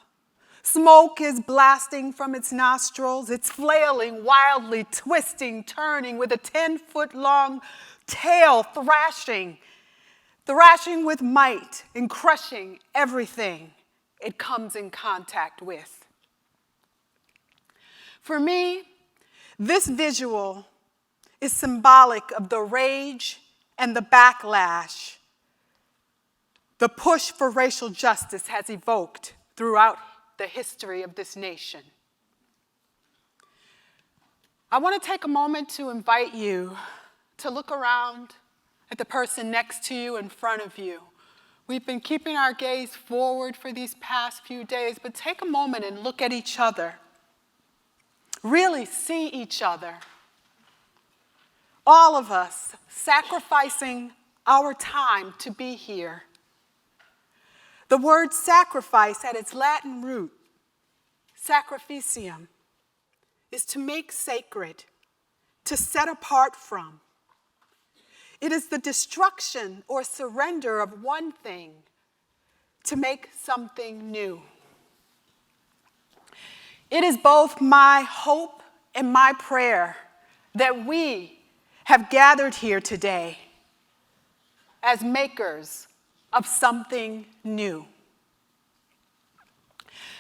Smoke is blasting from its nostrils. It's flailing wildly, twisting, turning with a 10-foot-long tail, thrashing with might and crushing everything it comes in contact with. For me, this visual is symbolic of the rage and the backlash the push for racial justice has evoked throughout the history of this nation. I want to take a moment to invite you to look around at the person next to you, in front of you, We've been keeping our gaze forward for these past few days, but take a moment and look at each other. Really see each other. All of us sacrificing our time to be here. The word sacrifice at its Latin root, sacrificium, is to make sacred, to set apart from. It is the destruction or surrender of one thing to make something new. It is both my hope and my prayer that we have gathered here today as makers of something new.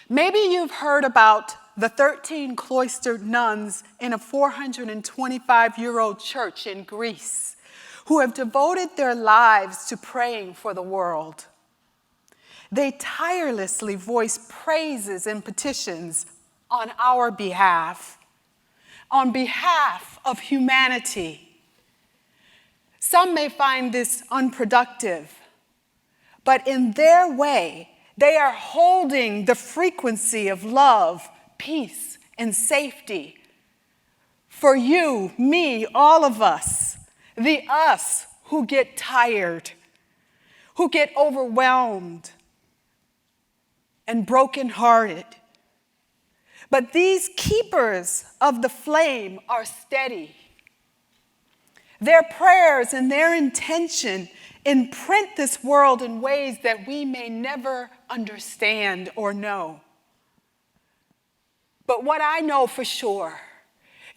Maybe you've heard about the 13 cloistered nuns in a 425-year-old church in Greece who have devoted their lives to praying for the world. They tirelessly voice praises and petitions on our behalf, on behalf of humanity. Some may find this unproductive, but in their way, they are holding the frequency of love, peace, and safety for you, me, all of us, the us who get tired, who get overwhelmed and brokenhearted. But these keepers of the flame are steady. Their prayers and their intention imprint this world in ways that we may never understand or know. But what I know for sure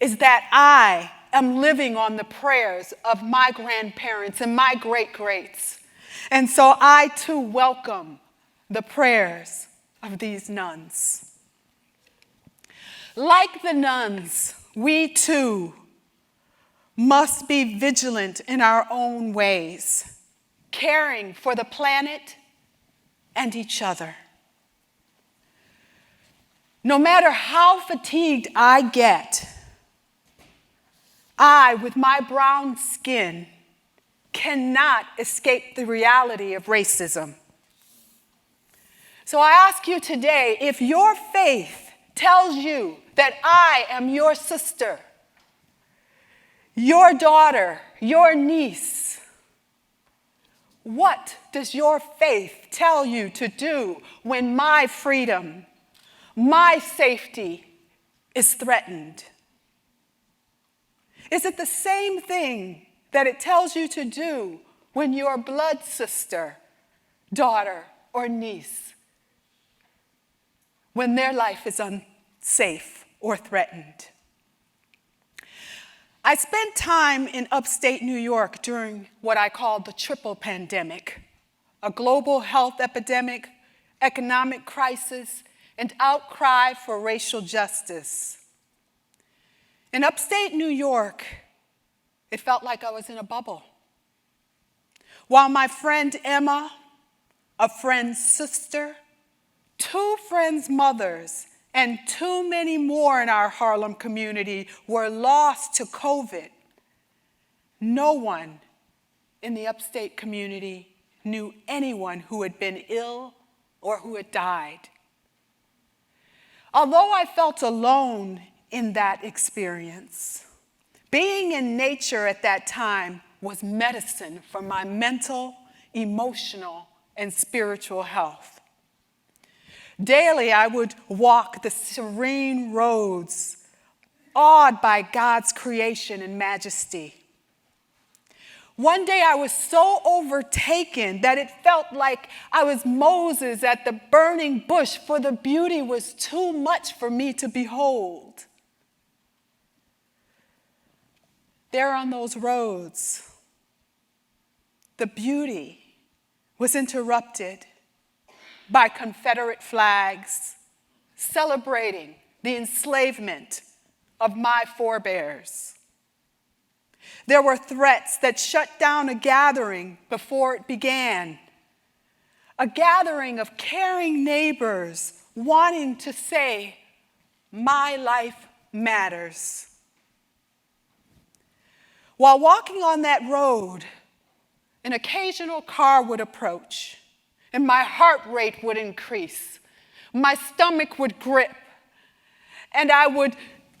is that I am living on the prayers of my grandparents and my great-greats. And so I too welcome the prayers of these nuns. Like the nuns, we too must be vigilant in our own ways, caring for the planet and each other. No matter how fatigued I get, I, with my brown skin, cannot escape the reality of racism. So I ask you today, if your faith tells you that I am your sister, your daughter, your niece, what does your faith tell you to do when my freedom, my safety is threatened? Is it the same thing that it tells you to do when your blood sister, daughter, or niece, when their life is unsafe or threatened? I spent time in upstate New York during what I call the triple pandemic, a global health epidemic, economic crisis, and outcry for racial justice. In upstate New York, it felt like I was in a bubble. While my friend Emma, a friend's sister, two friends' mothers, and too many more in our Harlem community were lost to COVID, no one in the upstate community knew anyone who had been ill or who had died. Although I felt alone in that experience, being in nature at that time was medicine for my mental, emotional, and spiritual health. Daily, I would walk the serene roads, awed by God's creation and majesty. One day I was so overtaken that it felt like I was Moses at the burning bush, for the beauty was too much for me to behold. There on those roads, the beauty was interrupted by Confederate flags celebrating the enslavement of my forebears. There were threats that shut down a gathering before it began, a gathering of caring neighbors wanting to say, "My life matters." While walking on that road, an occasional car would approach, and my heart rate would increase. My stomach would grip, and I would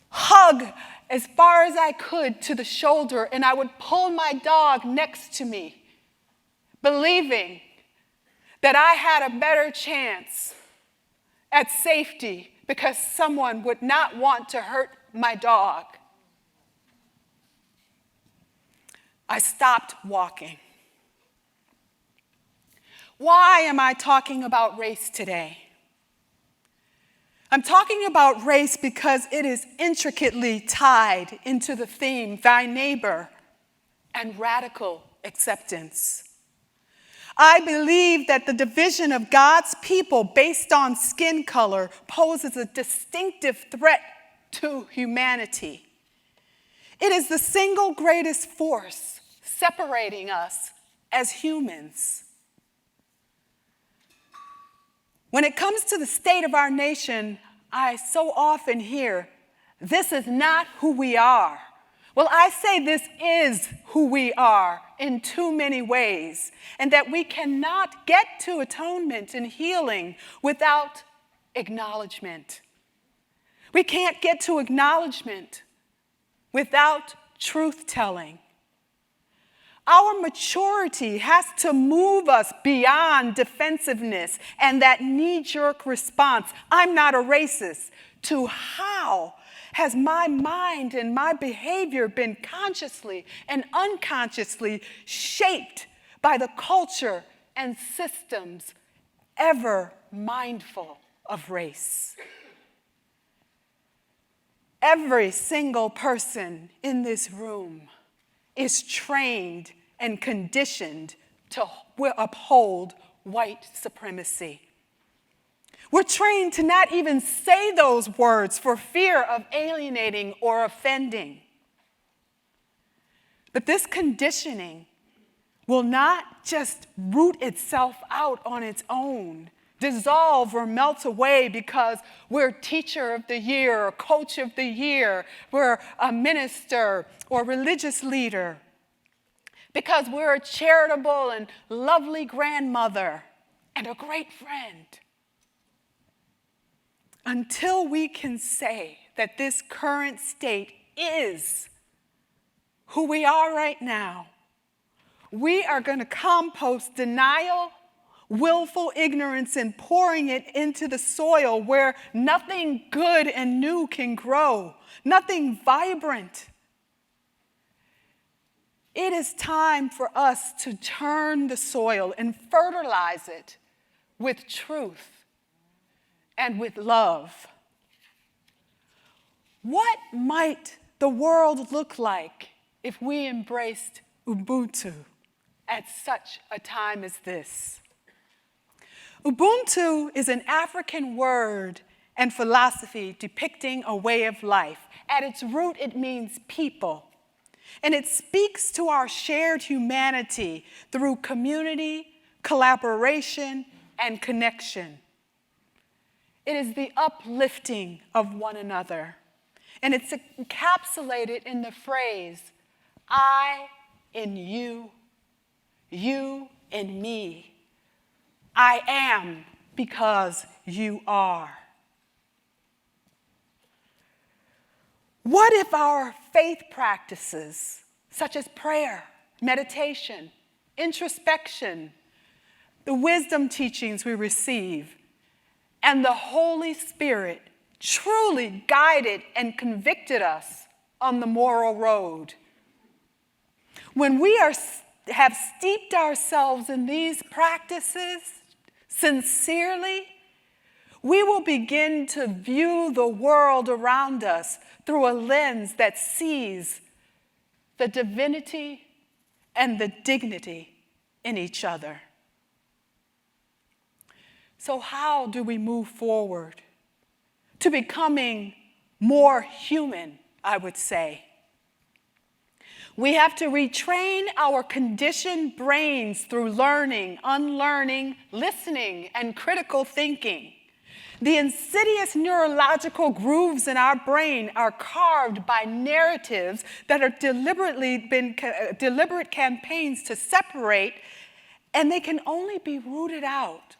hug as far as I could to the shoulder, and I would pull my dog next to me, believing that I had a better chance at safety because someone would not want to hurt my dog. I stopped walking. Why am I talking about race today? I'm talking about race because it is intricately tied into the theme, thy neighbor, and radical acceptance. I believe that the division of God's people based on skin color poses a distinctive threat to humanity. It is the single greatest force separating us as humans. When it comes to the state of our nation, I so often hear, this is not who we are. Well, I say this is who we are in too many ways, and that we cannot get to atonement and healing without acknowledgement. We can't get to acknowledgement without truth-telling. Our maturity has to move us beyond defensiveness and that knee-jerk response, I'm not a racist, to how has my mind and my behavior been consciously and unconsciously shaped by the culture and systems ever mindful of race. Every single person in this room is trained and conditioned to uphold white supremacy. We're trained to not even say those words for fear of alienating or offending. But this conditioning will not just root itself out on its own, dissolve or melt away because we're teacher of the year or coach of the year, we're a minister or religious leader, because we're a charitable and lovely grandmother and a great friend. Until we can say that this current state is who we are right now, we are going to compost denial, willful ignorance, and pouring it into the soil where nothing good and new can grow, nothing vibrant. It is time for us to turn the soil and fertilize it with truth and with love. What might the world look like if we embraced Ubuntu at such a time as this? Ubuntu is an African word and philosophy depicting a way of life. At its root, it means people. And it speaks to our shared humanity through community, collaboration, and connection. It is the uplifting of one another. And it's encapsulated in the phrase, I in you, you in me. I am because you are. What if our faith practices, such as prayer, meditation, introspection, the wisdom teachings we receive, and the Holy Spirit truly guided and convicted us on the moral road? When we have steeped ourselves in these practices sincerely, we will begin to view the world around us through a lens that sees the divinity and the dignity in each other. So how do we move forward to becoming more human, I would say? We have to retrain our conditioned brains through learning, unlearning, listening, and critical thinking. The insidious neurological grooves in our brain are carved by narratives that are deliberate campaigns to separate And they can only be rooted out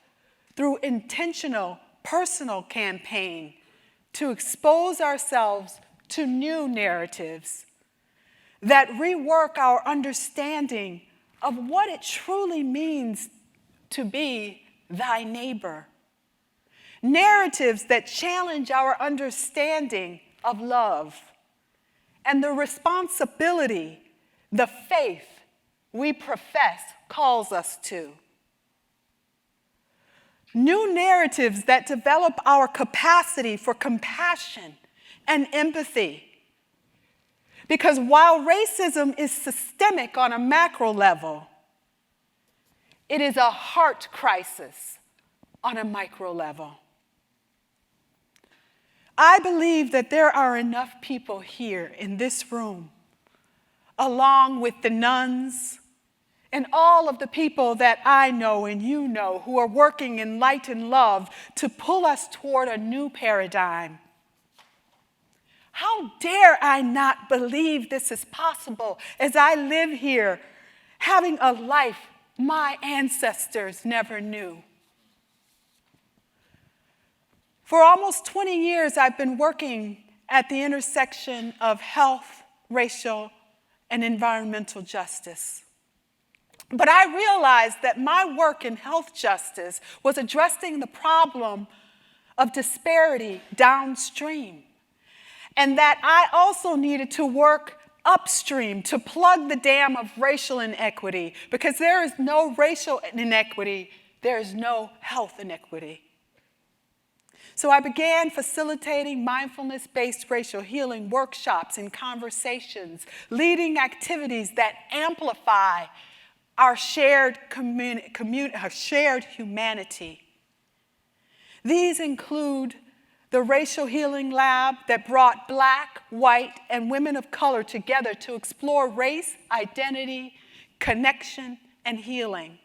through intentional, personal campaign to expose ourselves to new narratives that rework our understanding of what it truly means to be thy neighbor. Narratives that challenge our understanding of love and the responsibility the faith we profess calls us to. New narratives that develop our capacity for compassion and empathy. Because while racism is systemic on a macro level, it is a heart crisis on a micro level. I believe that there are enough people here in this room, along with the nuns and all of the people that I know and you know who are working in light and love to pull us toward a new paradigm. How dare I not believe this is possible as I live here, having a life my ancestors never knew? For almost 20 years, I've been working at the intersection of health, racial, and environmental justice. But I realized that my work in health justice was addressing the problem of disparity downstream, and that I also needed to work upstream to plug the dam of racial inequity, because there is no racial inequity, there is no health inequity. So I began facilitating mindfulness-based racial healing workshops and conversations, leading activities that amplify our shared humanity. These include the Racial Healing Lab that brought Black, white, and women of color together to explore race, identity, connection, and healing.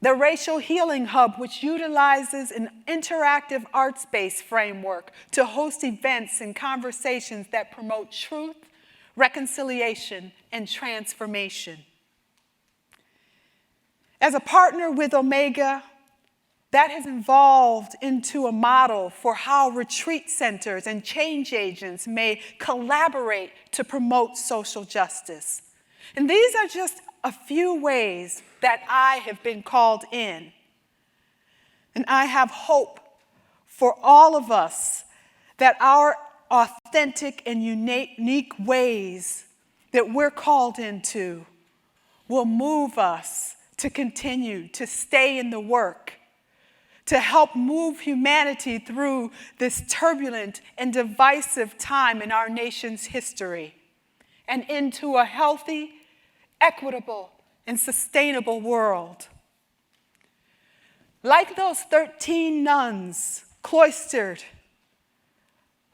The Racial Healing Hub, which utilizes an interactive arts-based framework to host events and conversations that promote truth, reconciliation, and transformation. As a partner with Omega, that has evolved into a model for how retreat centers and change agents may collaborate to promote social justice. And these are just a few ways that I have been called in. And I have hope for all of us that our authentic and unique ways that we're called into will move us to continue to stay in the work, to help move humanity through this turbulent and divisive time in our nation's history and into a healthy, equitable, and sustainable world. Like those 13 nuns cloistered,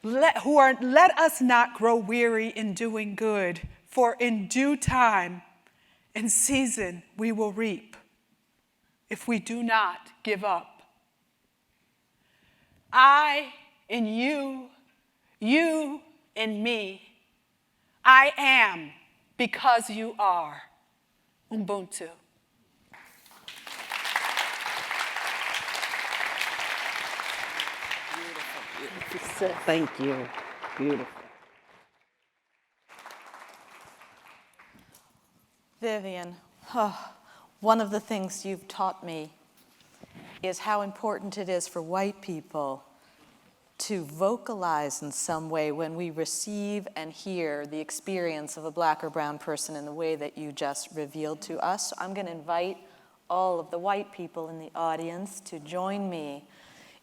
let us not grow weary in doing good, for in due time and season we will reap if we do not give up. I in you, you in me. I am because you are. Ubuntu. Thank you. Beautiful. Vivian, one of the things you've taught me is how important it is for white people to vocalize in some way when we receive and hear the experience of a Black or brown person in the way that you just revealed to us. I'm going to invite all of the white people in the audience to join me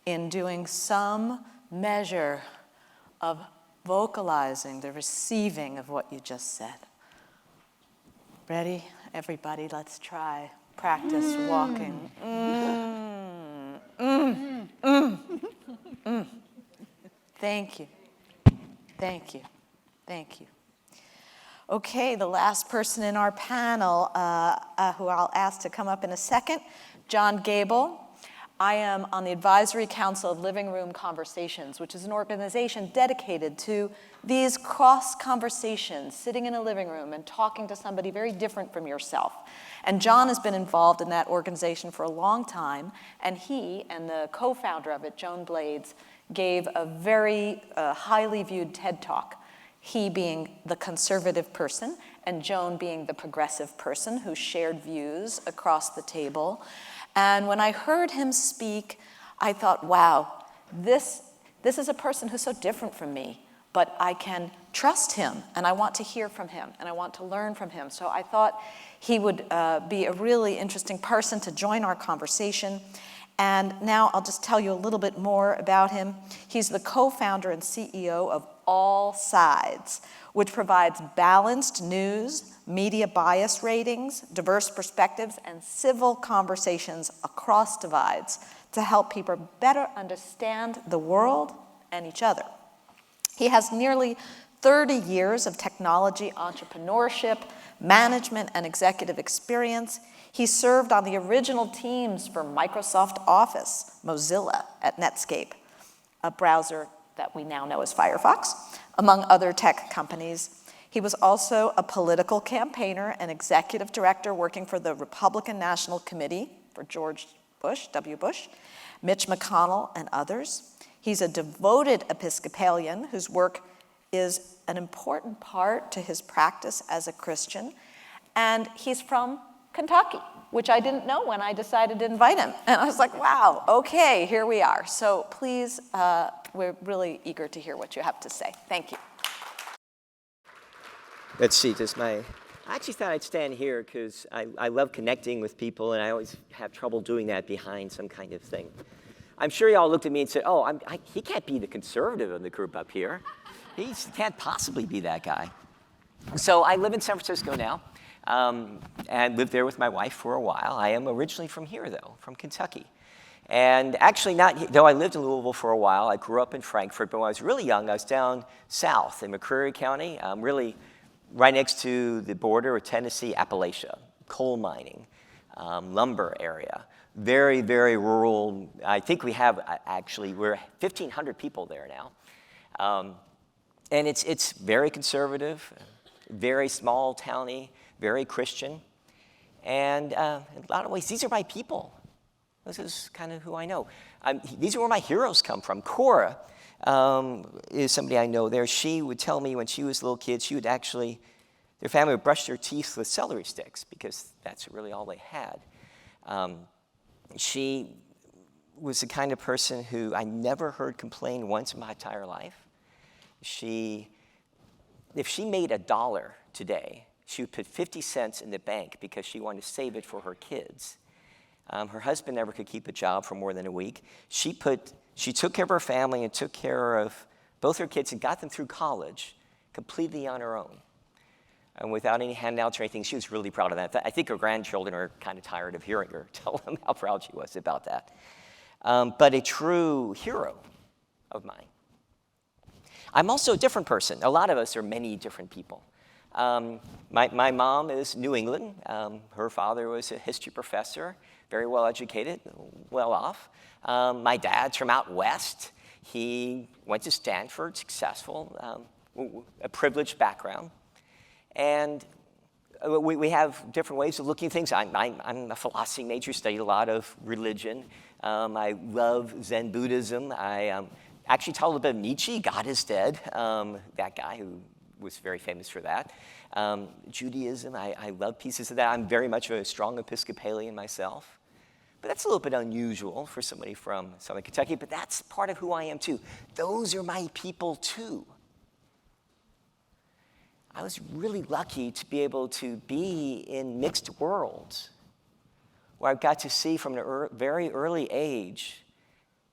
in doing some measure of vocalizing the receiving of what you just said. Ready? Everybody, let's try. Practice walking. Thank you. Thank you. Thank you. Okay, the last person in our panel, who I'll ask to come up in a second, John Gable. I am on the Advisory Council of Living Room Conversations, which is an organization dedicated to these cross conversations, sitting in a living room and talking to somebody very different from yourself. And John has been involved in that organization for a long time, and he and the co-founder of it, Joan Blades, gave a very highly viewed TED Talk, he being the conservative person and Joan being the progressive person who shared views across the table. And when I heard him speak, I thought, wow, this is a person who's so different from me, but I can trust him, and I want to hear from him, and I want to learn from him. So I thought he would be a really interesting person to join our conversation. And now I'll just tell you a little bit more about him. He's the co-founder and CEO of All Sides, which provides balanced news, media bias ratings, diverse perspectives, and civil conversations across divides to help people better understand the world and each other. He has nearly 30 years of technology entrepreneurship, management, and executive experience. He served on the original teams for Microsoft Office, Mozilla at Netscape, a browser that we now know as Firefox, among other tech companies. He was also a political campaigner and executive director working for the Republican National Committee for George Bush, W. Bush, Mitch McConnell, and others. He's a devoted Episcopalian whose work is an important part to his practice as a Christian. And he's from Kentucky, which I didn't know when I decided to invite him. And I was like, wow, okay, here we are. So please, we're really eager to hear what you have to say. Thank you. Let's see, I actually thought I'd stand here because I love connecting with people, and I always have trouble doing that behind some kind of thing. I'm sure y'all looked at me and said, oh, he can't be the conservative in the group up here. He can't possibly be that guy. So I live in San Francisco now, and lived there with my wife for a while. I am originally from here, though, from Kentucky. And actually, though I lived in Louisville for a while, I grew up in Frankfurt, but when I was really young, I was down south in McCreary County, really right next to the border of Tennessee, Appalachia, coal mining, lumber area. Very, very rural. I think we're 1,500 people there now. And it's very conservative, very small towny, very Christian. And in a lot of ways, these are my people. This is kind of who I know. These are where my heroes come from. Cora is somebody I know there. She would tell me when she was a little kid, their family would brush their teeth with celery sticks because that's really all they had. She was the kind of person who I never heard complain once in my entire life. If she made $1 today, she would put 50 cents in the bank because she wanted to save it for her kids. Her husband never could keep a job for more than a week. She took care of her family and took care of both her kids and got them through college completely on her own. And without any handouts or anything, she was really proud of that. I think her grandchildren are kind of tired of hearing her tell them how proud she was about that. But a true hero of mine. I'm also a different person. A lot of us are many different people. My mom is New England. Her father was a history professor, very well educated, well off. My dad's from out west. He went to Stanford, successful, a privileged background. And we have different ways of looking at things. I'm a philosophy major, studied a lot of religion. I love Zen Buddhism. I actually taught a little bit of Nietzsche, God is Dead, that guy who was very famous for that. Judaism, I love pieces of that. I'm very much a strong Episcopalian myself. But that's a little bit unusual for somebody from Southern Kentucky, but that's part of who I am too. Those are my people too. I was really lucky to be able to be in mixed worlds where I got to see from a very early age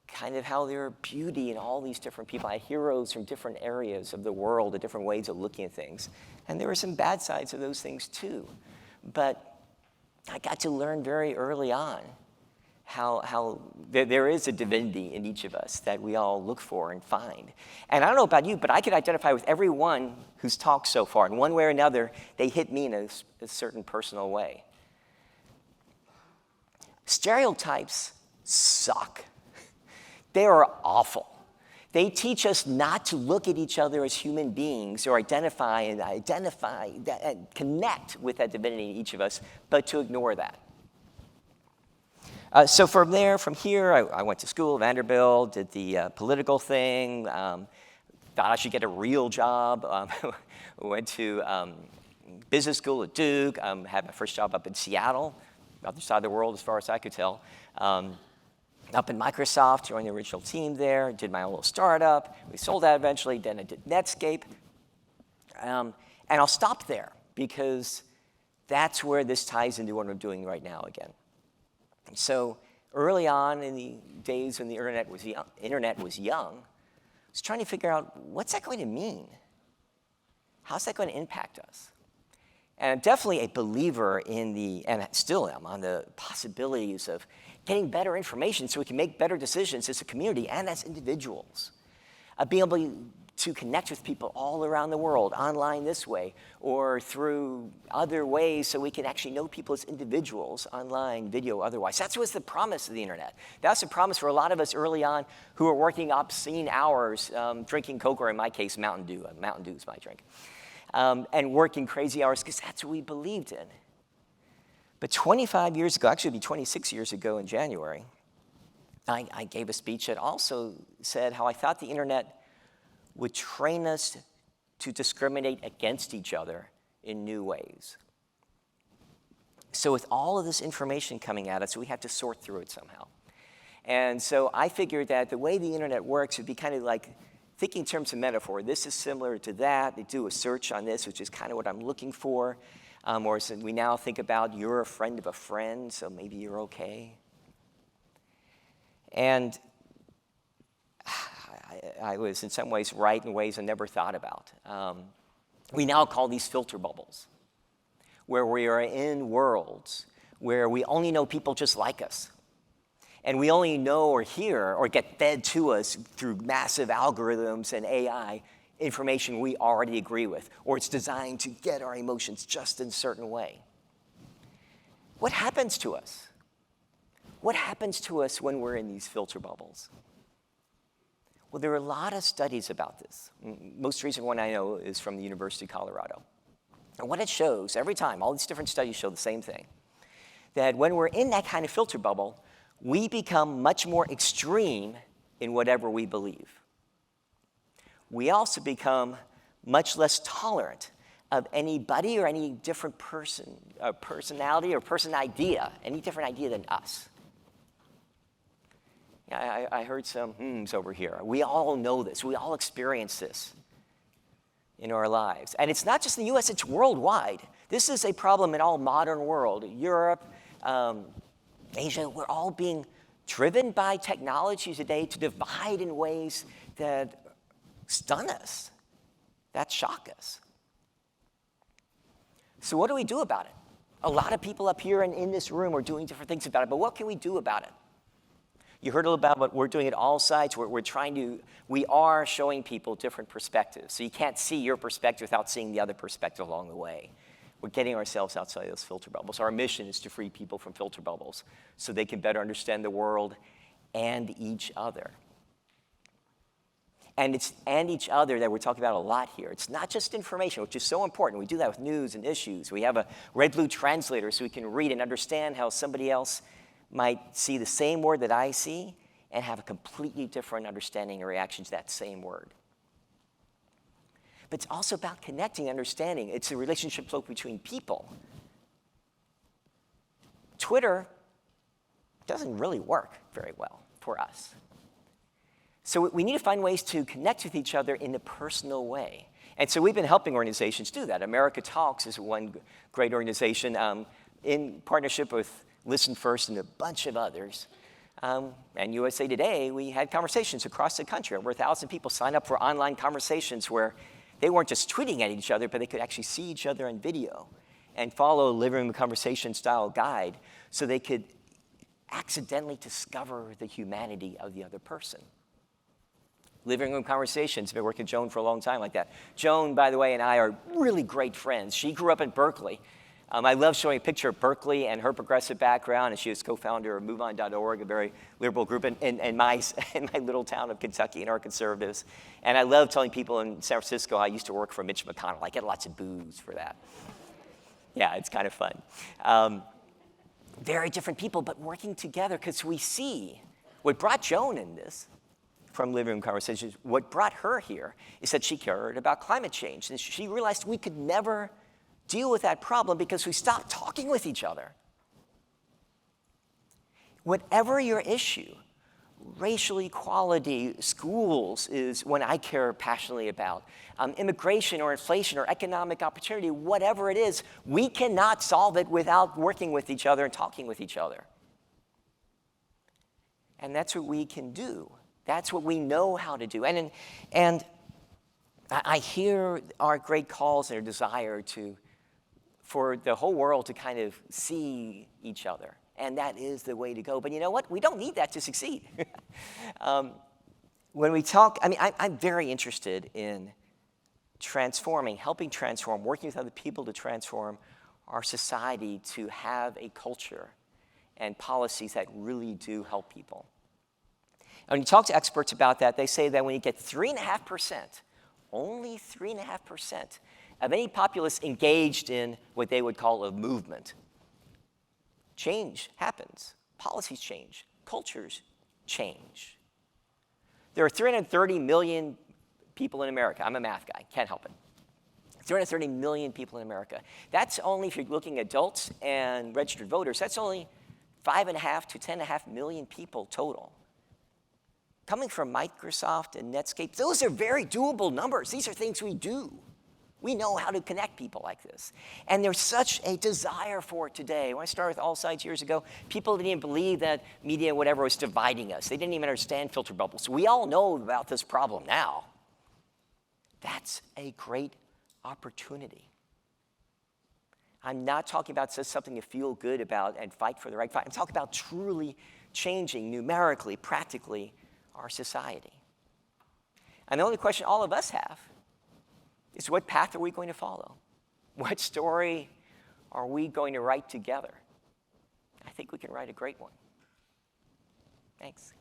kind of how there are beauty in all these different people. I had heroes from different areas of the world, the different ways of looking at things. And there were some bad sides of those things too. But I got to learn very early on how there is a divinity in each of us that we all look for and find. And I don't know about you, but I could identify with everyone who's talked so far. In one way or another, they hit me in a certain personal way. Stereotypes suck. They are awful. They teach us not to look at each other as human beings or identify that, and connect with that divinity in each of us, but to ignore that. So from here, I went to school, Vanderbilt, did the political thing, thought I should get a real job, went to business school at Duke, had my first job up in Seattle, other side of the world as far as I could tell. Up in Microsoft, joined the original team there, did my own little startup. We sold that eventually, then I did Netscape. And I'll stop there because that's where this ties into what I'm doing right now again. So early on in the days when the internet was young, I was trying to figure out, what's that going to mean? How's that going to impact us? And I'm definitely a believer in and still am, on the possibilities of getting better information so we can make better decisions as a community and as individuals. Being able to connect with people all around the world, online this way, or through other ways so we can actually know people as individuals, online, video, otherwise. That's what's the promise of the internet. That's the promise for a lot of us early on who are working obscene hours, drinking Coke, or in my case, Mountain Dew. Mountain Dew is my drink. And working crazy hours because that's what we believed in. But 25 years ago, actually it'd be 26 years ago in January, I gave a speech that also said how I thought the internet would train us to discriminate against each other in new ways. So with all of this information coming at us, we have to sort through it somehow. And so I figured that the way the internet works would be kind of like thinking in terms of metaphor. This is similar to that. They do a search on this, which is kind of what I'm looking for. Or so we now think about you're a friend of a friend, so maybe you're okay. And I was in some ways right in ways I never thought about. We now call these filter bubbles, where we are in worlds where we only know people just like us. And we only know or hear or get fed to us through massive algorithms and AI information we already agree with, or it's designed to get our emotions just in a certain way. What happens to us? What happens to us when we're in these filter bubbles? Well, there are a lot of studies about this. Most recent one I know is from the University of Colorado. And what it shows, every time, all these different studies show the same thing, that when we're in that kind of filter bubble, we become much more extreme in whatever we believe. We also become much less tolerant of anybody or any different person, personality or person idea, any different idea than us. Yeah, I heard some hmms over here. We all know this. We all experience this in our lives. And it's not just in the US, it's worldwide. This is a problem in all modern world. Europe, Asia, we're all being driven by technology today to divide in ways that stun us, that shock us. So what do we do about it? A lot of people up here and in this room are doing different things about it, but what can we do about it? You heard a little about what we're doing at all sites. We are showing people different perspectives. So you can't see your perspective without seeing the other perspective along the way. We're getting ourselves outside those filter bubbles. Our mission is to free people from filter bubbles so they can better understand the world and each other. And it's and each other that we're talking about a lot here. It's not just information, which is so important. We do that with news and issues. We have a red-blue translator so we can read and understand how somebody else might see the same word that I see and have a completely different understanding and reaction to that same word. But it's also about connecting, understanding. It's a relationship flow between people. Twitter doesn't really work very well for us. So we need to find ways to connect with each other in a personal way. And so we've been helping organizations do that. America Talks is one great organization in partnership with Listen First and a bunch of others. And USA Today, we had conversations across the country. Over 1,000 people signed up for online conversations where they weren't just tweeting at each other, but they could actually see each other on video and follow a living room conversation style guide so they could accidentally discover the humanity of the other person. Living room conversations, been working with Joan for a long time like that. Joan, by the way, and I are really great friends. She grew up in Berkeley. I love showing a picture of Berkeley and her progressive background, and she was co-founder of MoveOn.org, a very liberal group in my little town of Kentucky, and our conservatives. And I love telling people in San Francisco I used to work for Mitch McConnell. I get lots of boos for that. Yeah, it's kind of fun. Very different people, but working together, because we see what brought Joan in this from Living Room Conversations, what brought her here is that she cared about climate change. And she realized we could never deal with that problem because we stopped talking with each other. Whatever your issue, racial equality, schools is one I care passionately about. Immigration or inflation or economic opportunity, whatever it is, we cannot solve it without working with each other and talking with each other. And that's what we can do. That's what we know how to do. And I hear our great calls and our desire for the whole world to kind of see each other. And that is the way to go. But you know what? We don't need that to succeed. When we talk, I'm very interested in transforming, helping transform, working with other people to transform our society to have a culture and policies that really do help people. And when you talk to experts about that, they say that when you get 3.5%, only 3.5% of any populace engaged in what they would call a movement, change happens. Policies change. Cultures change. There are 330 million people in America. I'm a math guy, can't help it. 330 million people in America. That's only, if you're looking at adults and registered voters, that's only 5.5 to 10.5 million people total. Coming from Microsoft and Netscape, those are very doable numbers. These are things we do. We know how to connect people like this. And there's such a desire for it today. When I started with All Sides years ago, people didn't even believe that media, whatever, was dividing us. They didn't even understand filter bubbles. We all know about this problem now. That's a great opportunity. I'm not talking about just something to feel good about and fight for the right fight. I'm talking about truly changing numerically, practically, our society. And the only question all of us have is, what path are we going to follow? What story are we going to write together? I think we can write a great one. Thanks.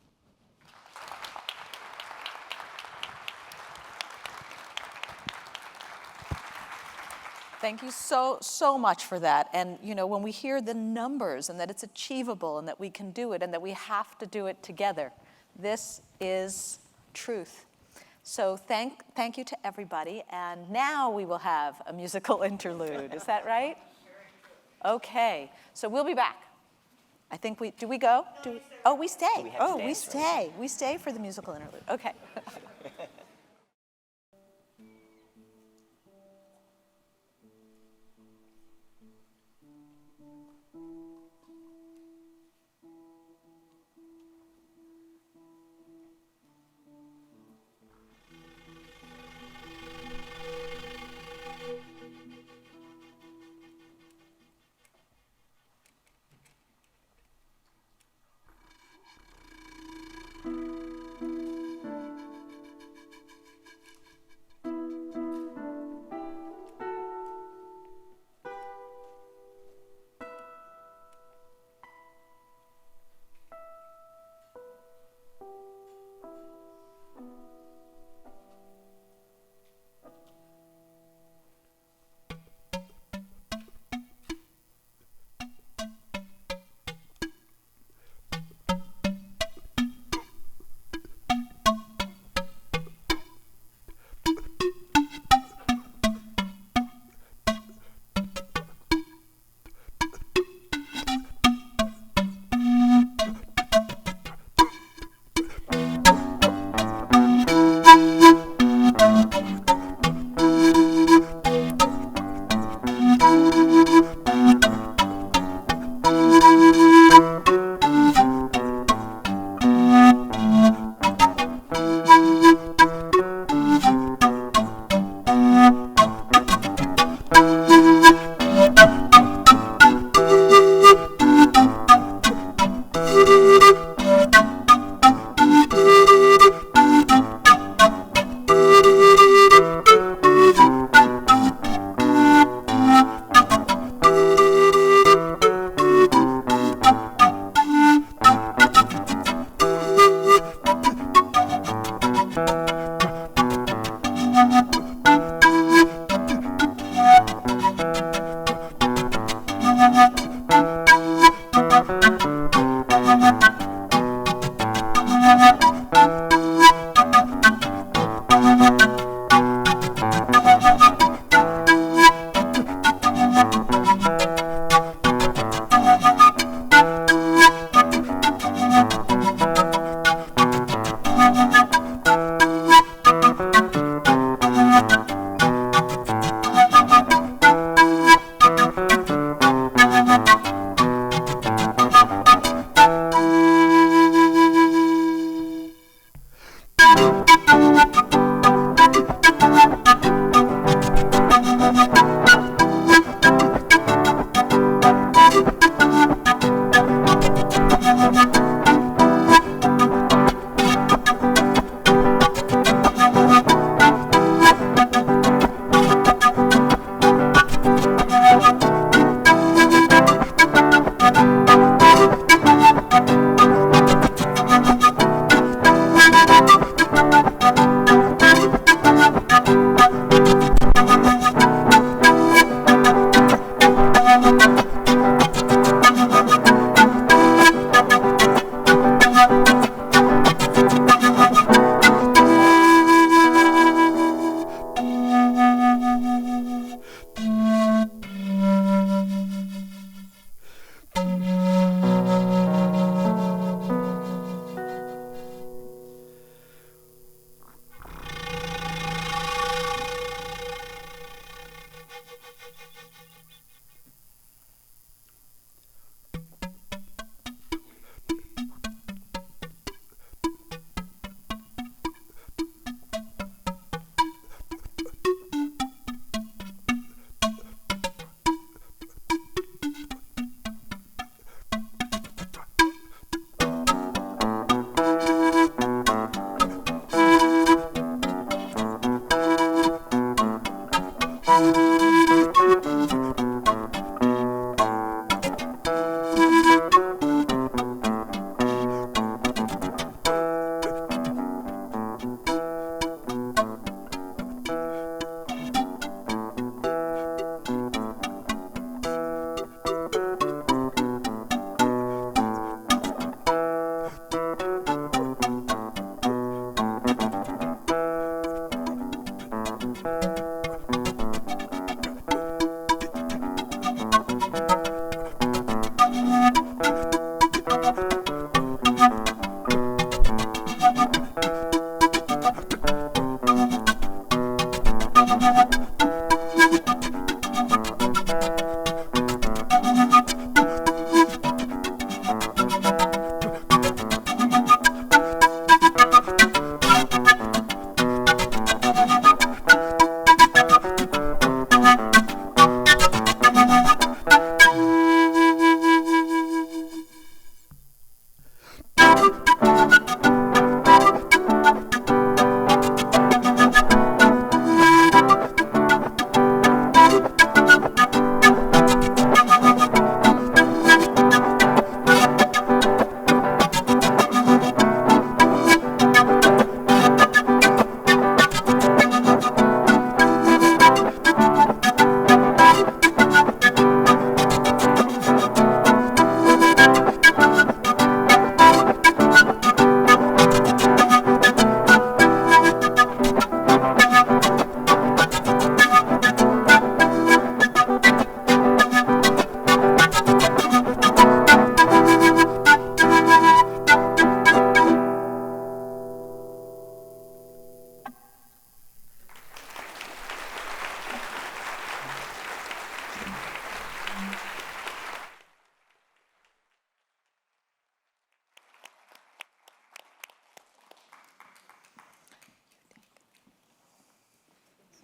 Thank you so much for that. And when we hear the numbers and that it's achievable and that we can do it and that we have to do it together, this is truth. So thank you to everybody. And now we will have a musical interlude. Is that right? Okay. So we'll be back. I think do we go? We stay. We stay. We stay for the musical interlude. Okay.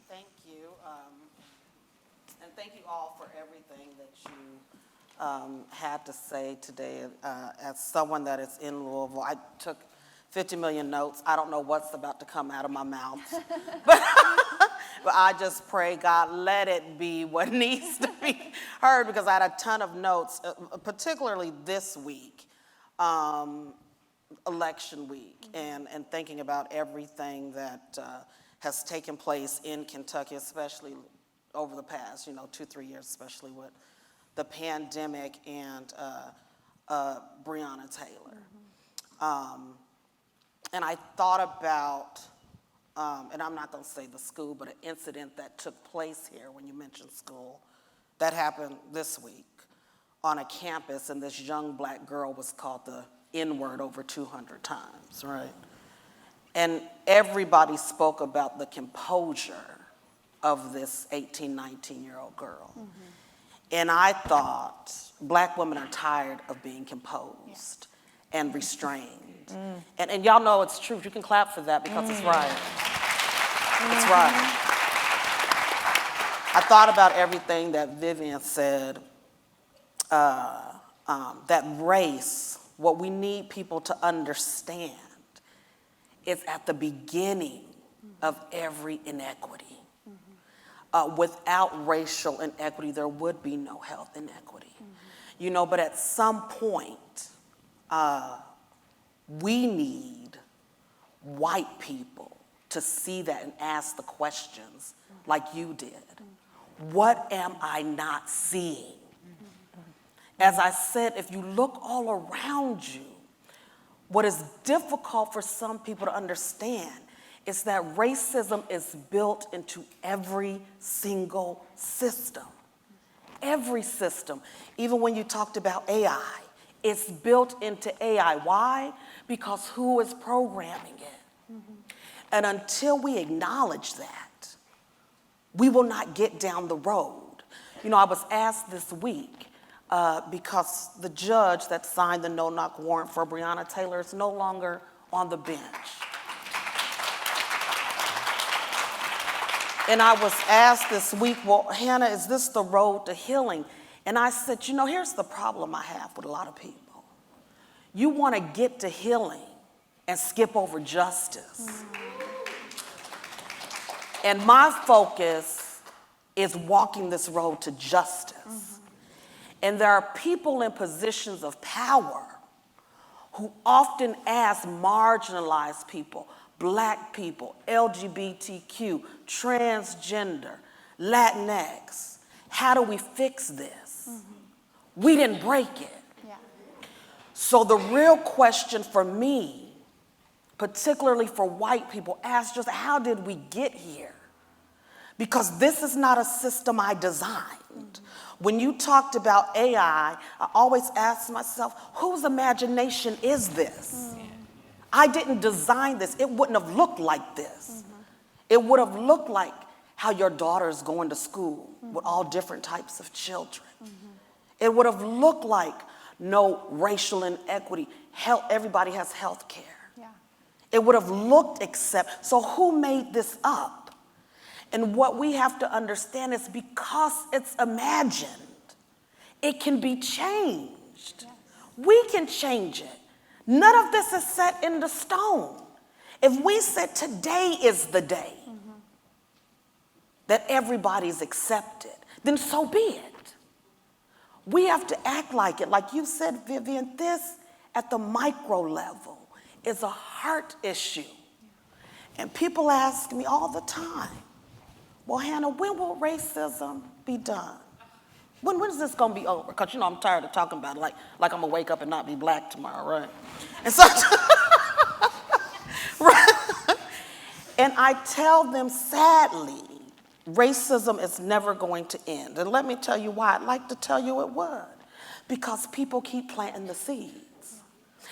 Thank you. And thank you all for everything that you had to say today. As someone that is in Louisville, I took 50 million notes. I don't know what's about to come out of my mouth. But I just pray, God, let it be what needs to be heard, because I had a ton of notes, particularly this week, election week, and thinking about everything that has taken place in Kentucky, especially over the past, 2-3 years, especially with the pandemic and Breonna Taylor. And I thought about, and I'm not going to say the school, but an incident that took place here when you mentioned school that happened this week on a campus, and this young black girl was called the N-word over 200 times, right? And everybody spoke about the composure of this 18, 19-year-old girl. And I thought, black women are tired of being composed and restrained. And y'all know it's true. You can clap for that because it's right. It's right. I thought about everything that Vivian said, that race, what we need people to understand, is at the beginning of every inequity. Without racial inequity, there would be no health inequity. But at some point, we need white people to see that and ask the questions like you did. What am I not seeing? As I said, if you look all around you, what is difficult for some people to understand is that racism is built into every single system. Every system. Even when you talked about AI, it's built into AI. Why? Because who is programming it? And until we acknowledge that, we will not get down the road. I was asked this week, because the judge that signed the no-knock warrant for Breonna Taylor is no longer on the bench. And I was asked this week, well, Hannah, is this the road to healing? And I said, here's the problem I have with a lot of people. You want to get to healing and skip over justice. And my focus is walking this road to justice. And there are people in positions of power who often ask marginalized people, black people, LGBTQ, transgender, Latinx, how do we fix this? We didn't break it. So the real question for me, particularly for white people, asks just how did we get here? Because this is not a system I designed. When you talked about AI, I always ask myself, whose imagination is this? I didn't design this. It wouldn't have looked like this. It would have looked like how your daughter's going to school with all different types of children. It would have looked like no racial inequity. Everybody has health care. It would have looked so who made this up? And what we have to understand is because it's imagined, it can be changed. We can change it. None of this is set in the stone. If we said today is the day that everybody's accepted, then so be it. We have to act like it. Like you said, Vivian, this at the micro level is a heart issue. And people ask me all the time, well, Hannah, when will racism be done? When is this going to be over? Because, I'm tired of talking about it, like I'm going to wake up and not be black tomorrow, right? And so, right? And I tell them, sadly, racism is never going to end. And let me tell you why. I'd like to tell you it would. Because people keep planting the seeds.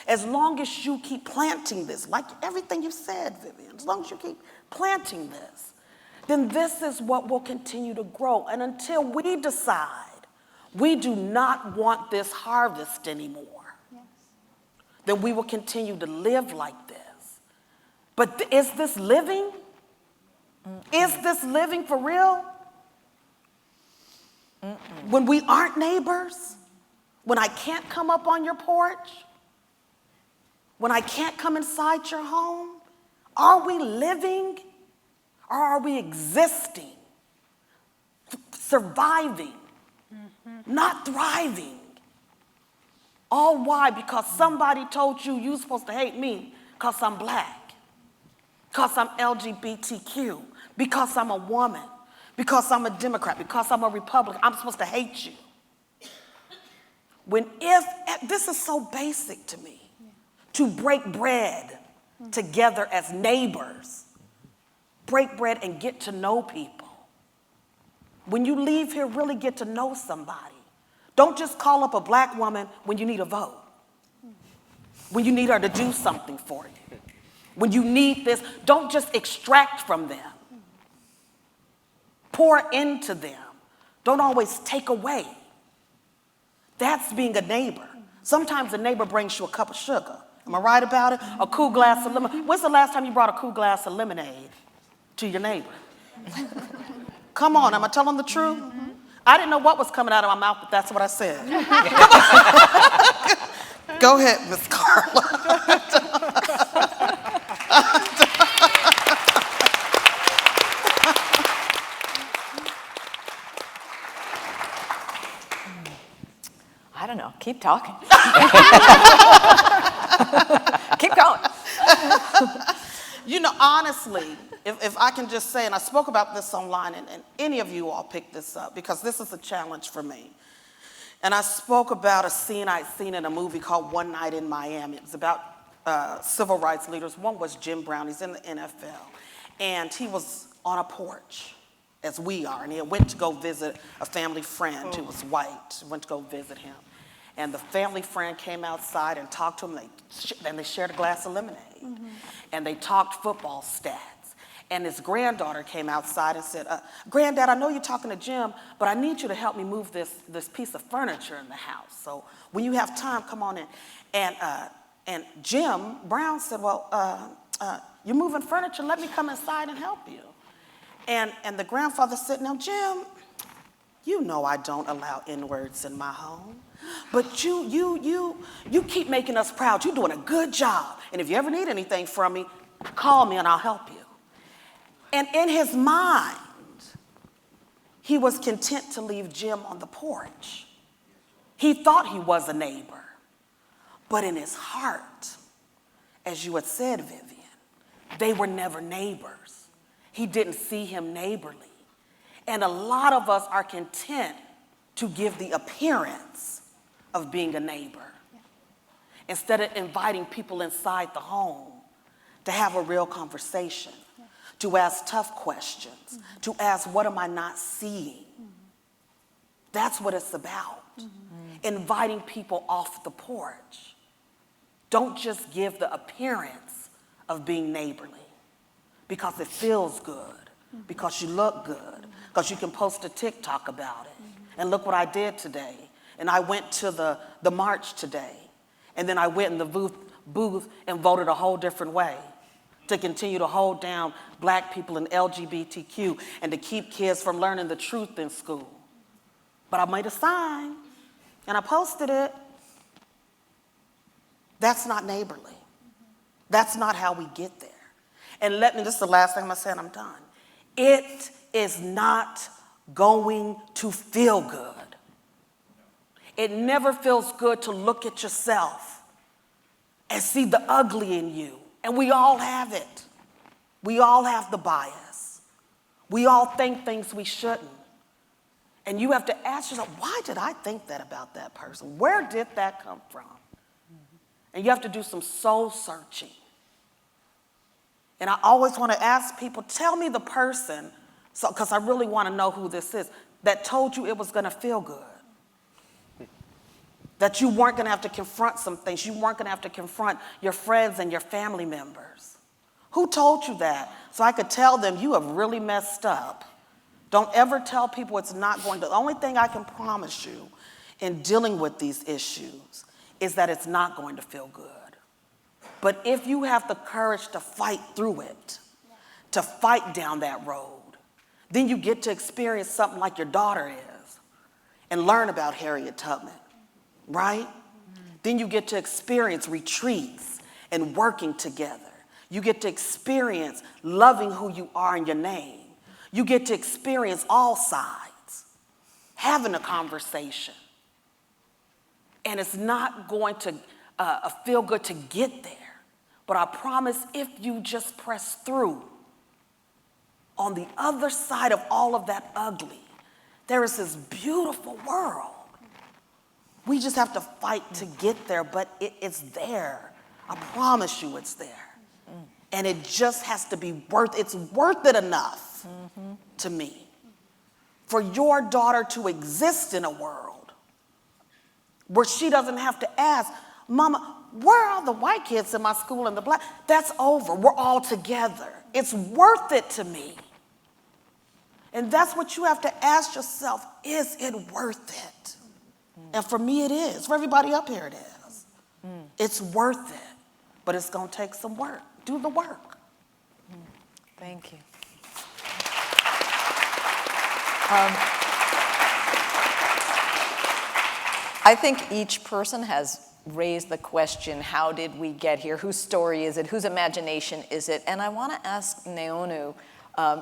As long as you keep planting this, like everything you said, Vivian, as long as you keep planting this, then this is what will continue to grow. And until we decide we do not want this harvest anymore, then we will continue to live like this. But is this living? Is this living for real? When we aren't neighbors? When I can't come up on your porch? When I can't come inside your home? Are we living or are we existing? Surviving, not thriving. All why? Because somebody told you you're supposed to hate me because I'm black, because I'm LGBTQ, because I'm a woman, because I'm a Democrat, because I'm a Republican. I'm supposed to hate you. This is so basic to me, to break bread together as neighbors, break bread and get to know people. When you leave here, really get to know somebody. Don't just call up a black woman when you need a vote, when you need her to do something for you. When you need this, don't just extract from them. Pour into them. Don't always take away. That's being a neighbor. Sometimes a neighbor brings you a cup of sugar. Am I right about it? A cool glass of lemonade. When's the last time you brought a cool glass of lemonade to your neighbor? Come on, am I telling the truth? I didn't know what was coming out of my mouth, but that's what I said. Go ahead, Miss Carla. I don't know. Keep talking. Keep going. Honestly, if I can just say, and I spoke about this online, and any of you all picked this up, because this is a challenge for me. And I spoke about a scene I'd seen in a movie called One Night in Miami. It was about civil rights leaders. One was Jim Brown. He's in the NFL. And he was on a porch, as we are, and he went to go visit a family friend who was white. Went to go visit him. And the family friend came outside and talked to him, and they shared a glass of lemonade. And they talked football stats. And his granddaughter came outside and said, Granddad, I know you're talking to Jim, but I need you to help me move this piece of furniture in the house. So when you have time, come on in. And Jim Brown said, well, you're moving furniture, let me come inside and help you. And the grandfather said, now, Jim, you know I don't allow N-words in my home. But you keep making us proud. You're doing a good job. And if you ever need anything from me, call me and I'll help you. And in his mind, he was content to leave Jim on the porch. He thought he was a neighbor. But in his heart, as you had said, Vivian, they were never neighbors. He didn't see him neighborly. And a lot of us are content to give the appearance of being a neighbor instead of inviting people inside the home to have a real conversation, to ask tough questions, to ask, what am I not seeing? That's what it's about. Inviting people off the porch. Don't just give the appearance of being neighborly because it feels good, because you look good, because you can post a TikTok about it. And look what I did today. And I went to the march today. And then I went in the booth and voted a whole different way to continue to hold down black people and LGBTQ and to keep kids from learning the truth in school. But I made a sign and I posted it. That's not neighborly. That's not how we get there. And this is the last thing I'm gonna say and I'm done. It is not going to feel good. It never feels good to look at yourself and see the ugly in you. And we all have it. We all have the bias. We all think things we shouldn't. And you have to ask yourself, why did I think that about that person? Where did that come from? And you have to do some soul searching. And I always want to ask people, tell me the person, because I really want to know who this is, that told you it was going to feel good. That you weren't going to have to confront some things. You weren't going to have to confront your friends and your family members. Who told you that? So I could tell them, you have really messed up. Don't ever tell people it's not going to. The only thing I can promise you in dealing with these issues is that it's not going to feel good. But if you have the courage to fight through it, to fight down that road, then you get to experience something like your daughter is and learn about Harriet Tubman, right? Then you get to experience retreats and working together. You get to experience loving who you are in your name. You get to experience all sides, having a conversation. And it's not going to feel good to get there. But I promise if you just press through, on the other side of all of that ugly, there is this beautiful world. We just have to fight to get there, but it's there. I promise you it's there. And it just has to be it's worth it enough to me for your daughter to exist in a world where she doesn't have to ask, Mama, where are the white kids in my school and the black? That's over. We're all together. It's worth it to me. And that's what you have to ask yourself, is it worth it? And for me, it is. For everybody up here, it is. It's worth it. But it's going to take some work. Do the work. Thank you. I think each person has raised the question, how did we get here? Whose story is it? Whose imagination is it? And I want to ask Neonu,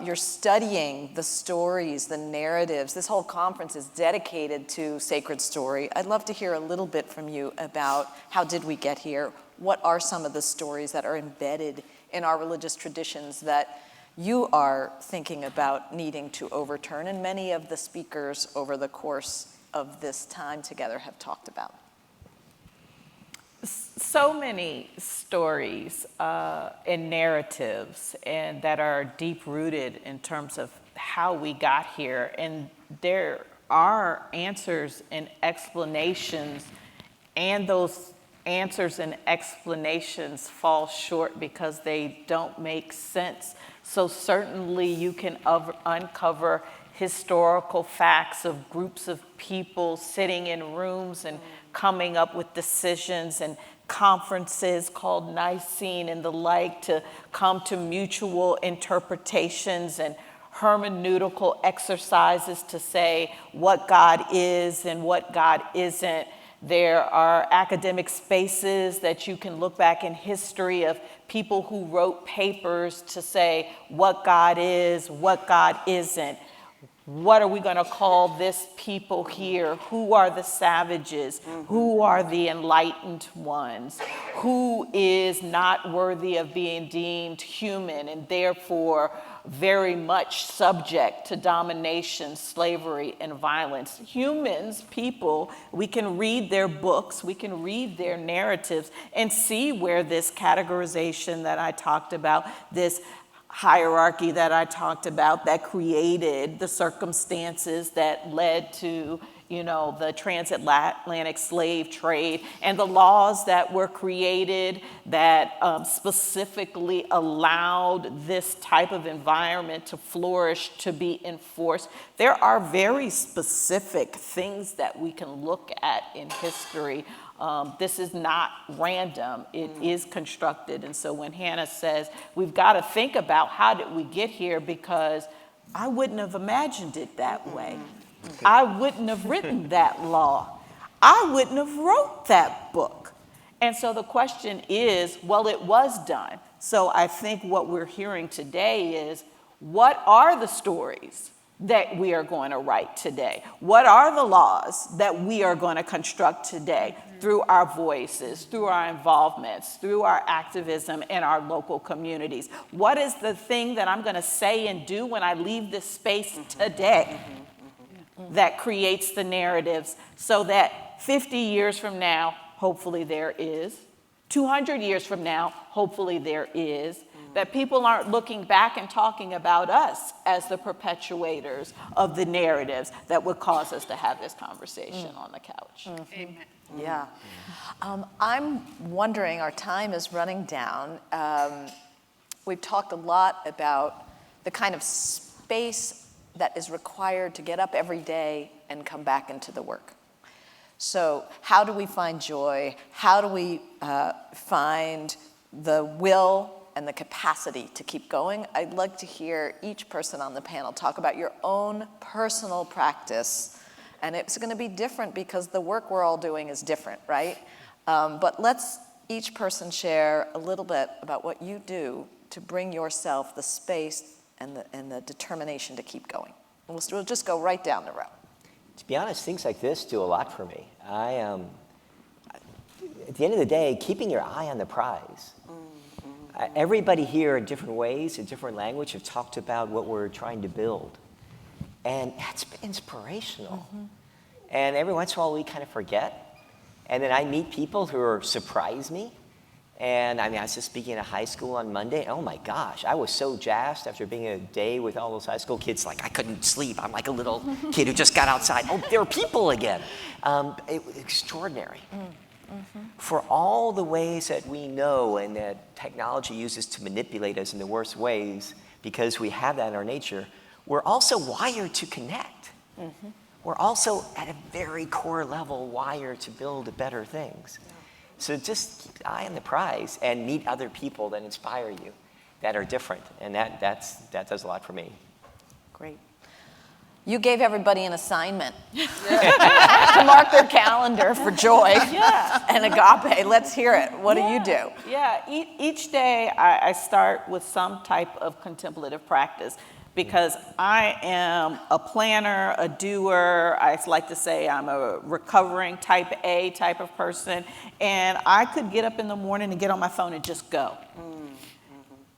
you're studying the stories, the narratives. This whole conference is dedicated to sacred story. I'd love to hear a little bit from you about how did we get here? What are some of the stories that are embedded in our religious traditions that you are thinking about needing to overturn, and many of the speakers over the course of this time together have talked about? So many stories and narratives and that are deep-rooted in terms of how we got here. And there are answers and explanations, and those answers and explanations fall short because they don't make sense. So certainly you can uncover historical facts of groups of people sitting in rooms and coming up with decisions, and conferences called Nicene and the like to come to mutual interpretations and hermeneutical exercises to say what God is and what God isn't. There are academic spaces that you can look back in history of people who wrote papers to say what God is, what God isn't. What are we going to call this people here? Who are the savages? Who are the enlightened ones? Who is not worthy of being deemed human and therefore very much subject to domination, slavery, and violence? Humans, people, we can read their books, we can read their narratives and see where this categorization that I talked about, this hierarchy that I talked about that created the circumstances that led to, the transatlantic slave trade and the laws that were created that specifically allowed this type of environment to flourish, to be enforced. There are very specific things that we can look at in history. This is not random, it is constructed. And so when Hannah says, we've got to think about how did we get here, because I wouldn't have imagined it that way. I wouldn't have written that law. I wouldn't have wrote that book. And so the question is, well, it was done. So I think what we're hearing today is, what are the stories that we are going to write today? What are the laws that we are going to construct today through our voices, through our involvements, through our activism in our local communities? What is the thing that I'm going to say and do when I leave this space today that creates the narratives so that 50 years from now, hopefully there is, 200 years from now, hopefully there is, that people aren't looking back and talking about us as the perpetuators of the narratives that would cause us to have this conversation on the couch. Amen. Yeah. I'm wondering, our time is running down. We've talked a lot about the kind of space that is required to get up every day and come back into the work. So how do we find joy? How do we find the will and the capacity to keep going? I'd like to hear each person on the panel talk about your own personal practice. And it's going to be different because the work we're all doing is different, right? But let's each person share a little bit about what you do to bring yourself the space and the determination to keep going. And we'll just go right down the row. To be honest, things like this do a lot for me. At the end of the day, keeping your eye on the prize. Everybody here in different ways, in different language, have talked about what we're trying to build. And that's been inspirational. And every once in a while, we kind of forget. And then I meet people who surprise me. And I was just speaking at a high school on Monday. Oh my gosh, I was so jazzed after being a day with all those high school kids. Like, I couldn't sleep. I'm like a little kid who just got outside. Oh, there are people again. It was extraordinary. For all the ways that we know and that technology uses to manipulate us in the worst ways, because we have that in our nature, we're also wired to connect. We're also, at a very core level, wired to build better things. So just keep the eye on the prize and meet other people that inspire you, that are different. And that does a lot for me. Great. You gave everybody an assignment to mark their calendar for joy and agape. Let's hear it. What do you do? Yeah, each day I start with some type of contemplative practice, because I am a planner, a doer. I like to say I'm a recovering type A type of person. And I could get up in the morning and get on my phone and just go.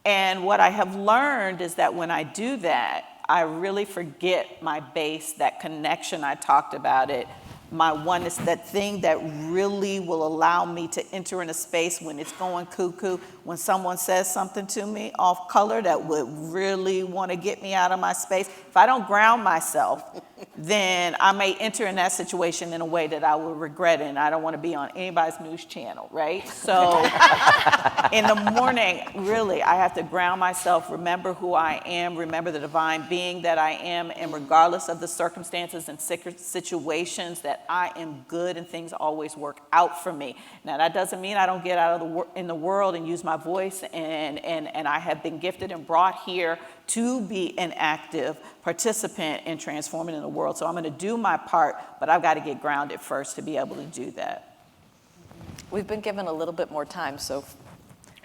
And what I have learned is that when I do that, I really forget my base, that connection I talked about it, my oneness, that thing that really will allow me to enter in a space when it's going cuckoo, when someone says something to me off color that would really want to get me out of my space. If I don't ground myself, then I may enter in that situation in a way that I will regret it, and I don't want to be on anybody's news channel, right? So in the morning, really, I have to ground myself, remember who I am, remember the divine being that I am, and regardless of the circumstances and situations, that I am good and things always work out for me. Now, that doesn't mean I don't get out of in the world and use my voice, and I have been gifted and brought here to be an active participant in transforming in the world. So I'm going to do my part, but I've got to get grounded first to be able to do that. We've been given a little bit more time, so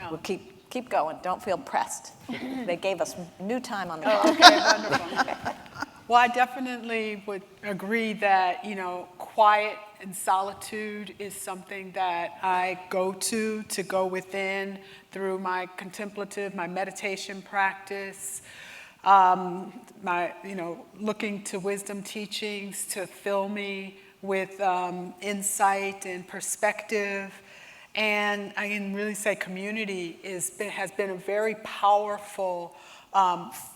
we'll keep going. Don't feel pressed. They gave us new time on the clock. Okay, wonderful. Well, I definitely would agree that, quiet and solitude is something that I go to go within through my contemplative, my meditation practice, looking to wisdom teachings to fill me with insight and perspective. And I can really say community has been a very powerful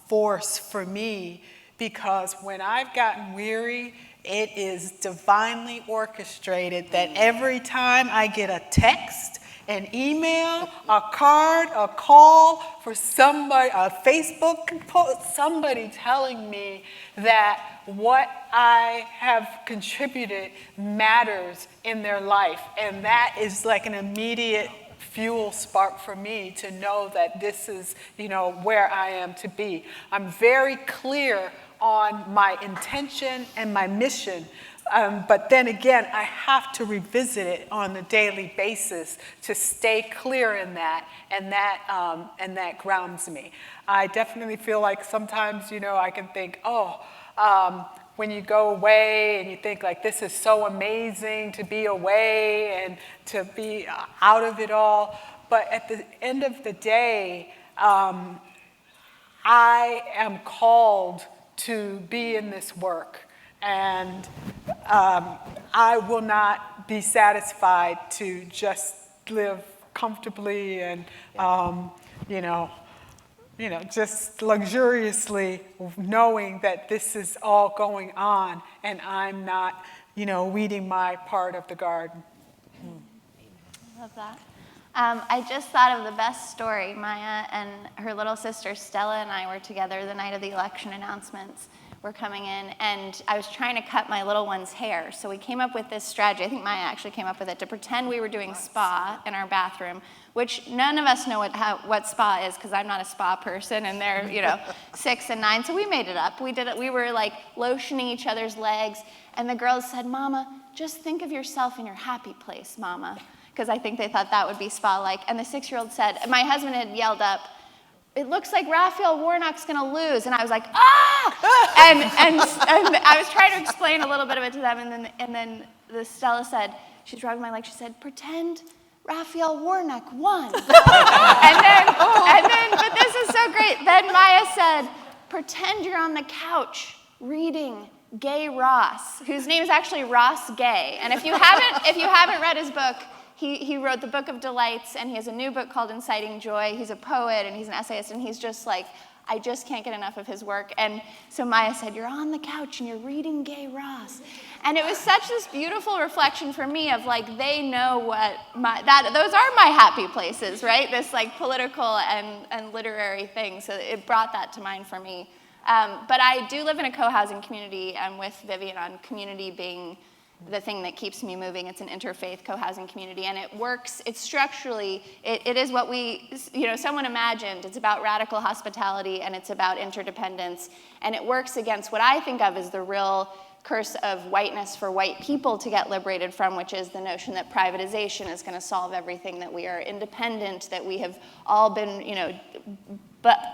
force for me, because when I've gotten weary, it is divinely orchestrated that every time I get a text, an email, a card, a call for somebody, a Facebook post, somebody telling me that what I have contributed matters in their life. And that is like an immediate fuel spark for me to know that this is, where I am to be. I'm very clear on my intention and my mission, But then again, I have to revisit it on a daily basis to stay clear in that, and that grounds me. I definitely feel like sometimes, I can think, when you go away and you think like, this is so amazing to be away and to be out of it all. But at the end of the day, I am called to be in this work, and I will not be satisfied to just live comfortably and, just luxuriously knowing that this is all going on and I'm not, weeding my part of the garden. Love that. I just thought of the best story. Maya and her little sister Stella and I were together the night of the election announcements were coming in, and I was trying to cut my little one's hair. So we came up with this strategy. I think Maya actually came up with it, to pretend we were doing spa in our bathroom, which none of us know what spa is, because I'm not a spa person, and they're 6 and 9. So we made it up. We did it. We were like lotioning each other's legs, and the girls said, "Mama, just think of yourself in your happy place, Mama," because I think they thought that would be spa-like. And the 6-year-old said, my husband had yelled up, "It looks like Raphael Warnock's gonna lose." And I was like, "Ah!" And I was trying to explain a little bit of it to them, and then the Stella said, she's rubbing my leg, she said, "Pretend Raphael Warnock won." and then, but this is so great. Then Maya said, "Pretend you're on the couch reading Gay Ross," whose name is actually Ross Gay. And if you haven't read his book, he wrote The Book of Delights, and he has a new book called Inciting Joy. He's a poet, and he's an essayist, and he's just like, I just can't get enough of his work. And so Maya said, "You're on the couch and you're reading Gay Ross." And it was such this beautiful reflection for me of like, they know those are my happy places, right? This like political and literary thing. So it brought that to mind for me. But I do live in a co-housing community. I'm with Vivian on community being the thing that keeps me moving. It's an interfaith co-housing community, and it works. It's structurally, it is what someone imagined. It's about radical hospitality, and it's about interdependence, and it works against what I think of as the real curse of whiteness for white people to get liberated from, which is the notion that privatization is going to solve everything, that we are independent, that we have all been,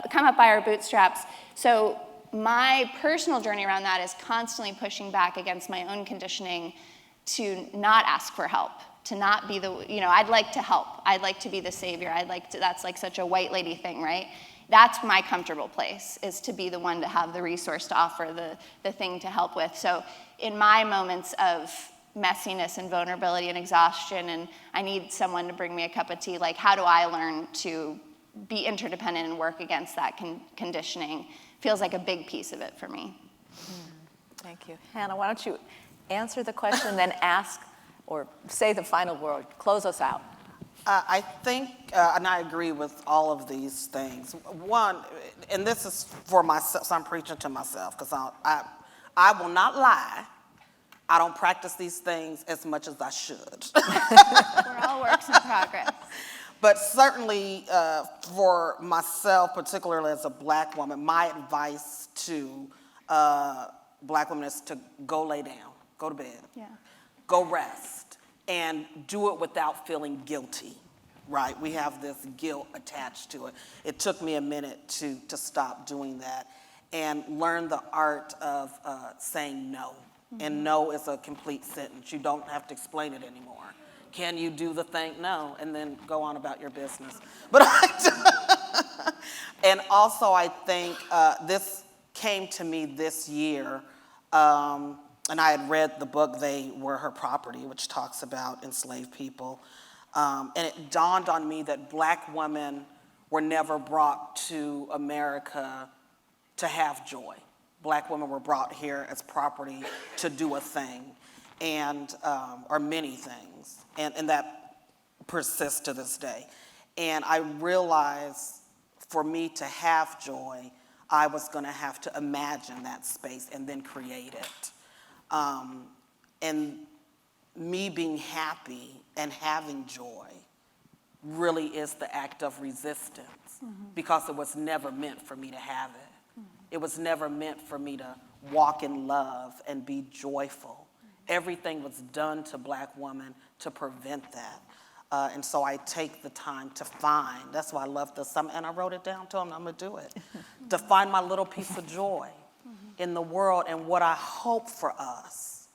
come up by our bootstraps. So my personal journey around that is constantly pushing back against my own conditioning to not ask for help, to not be I'd like to help. I'd like to be the savior. That's like such a white lady thing, right? That's my comfortable place, is to be the one to have the resource to offer the thing to help with. So in my moments of messiness and vulnerability and exhaustion, and I need someone to bring me a cup of tea, like, how do I learn to be interdependent and work against that conditioning? Feels like a big piece of it for me. Thank you. Hannah, why don't you answer the question, then ask or say the final word. Close us out. I think, and I agree with all of these things. One, and this is for myself, so I'm preaching to myself, because I will not lie. I don't practice these things as much as I should. We're all works in progress. But certainly for myself, particularly as a Black woman, my advice to Black women is to go lay down, go to bed, go rest, and do it without feeling guilty, right? We have this guilt attached to it. It took me a minute to stop doing that and learn the art of saying no. Mm-hmm. And no is a complete sentence. You don't have to explain it anymore. Can you do the thing? No, and then go on about your business. But and also I think this came to me this year, and I had read the book They Were Her Property, which talks about enslaved people, and it dawned on me that Black women were never brought to America to have joy. Black women were brought here as property to do a thing, and or many things. And that persists to this day. And I realized for me to have joy, I was going to have to imagine that space and then create it. And me being happy and having joy really is the act of resistance, because it was never meant for me to have it. It was never meant for me to walk in love and be joyful everything was done to Black women to prevent that. And so I take the time to find, that's why I love this, and I wrote it down to him, I'm gonna do it, to find my little piece of joy in the world. And what I hope for us,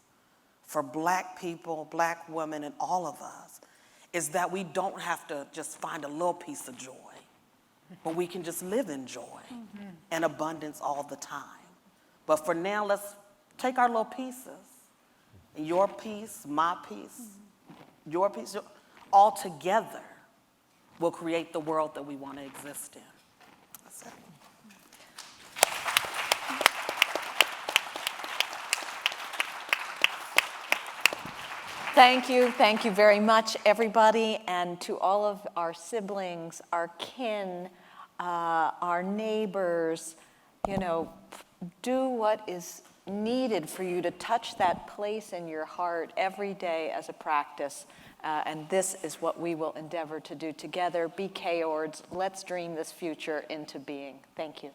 for Black people, Black women, and all of us, is that we don't have to just find a little piece of joy, but we can just live in joy and abundance all the time. But for now, let's take our little pieces, your piece, my piece, your piece, all together will create the world that we want to exist in. That's it. Thank you very much, everybody, and to all of our siblings, our kin, our neighbors. You know, do what is needed for you to touch that place in your heart every day as a practice. And this is what we will endeavor to do together. Be K-Ords. Let's dream this future into being. Thank you.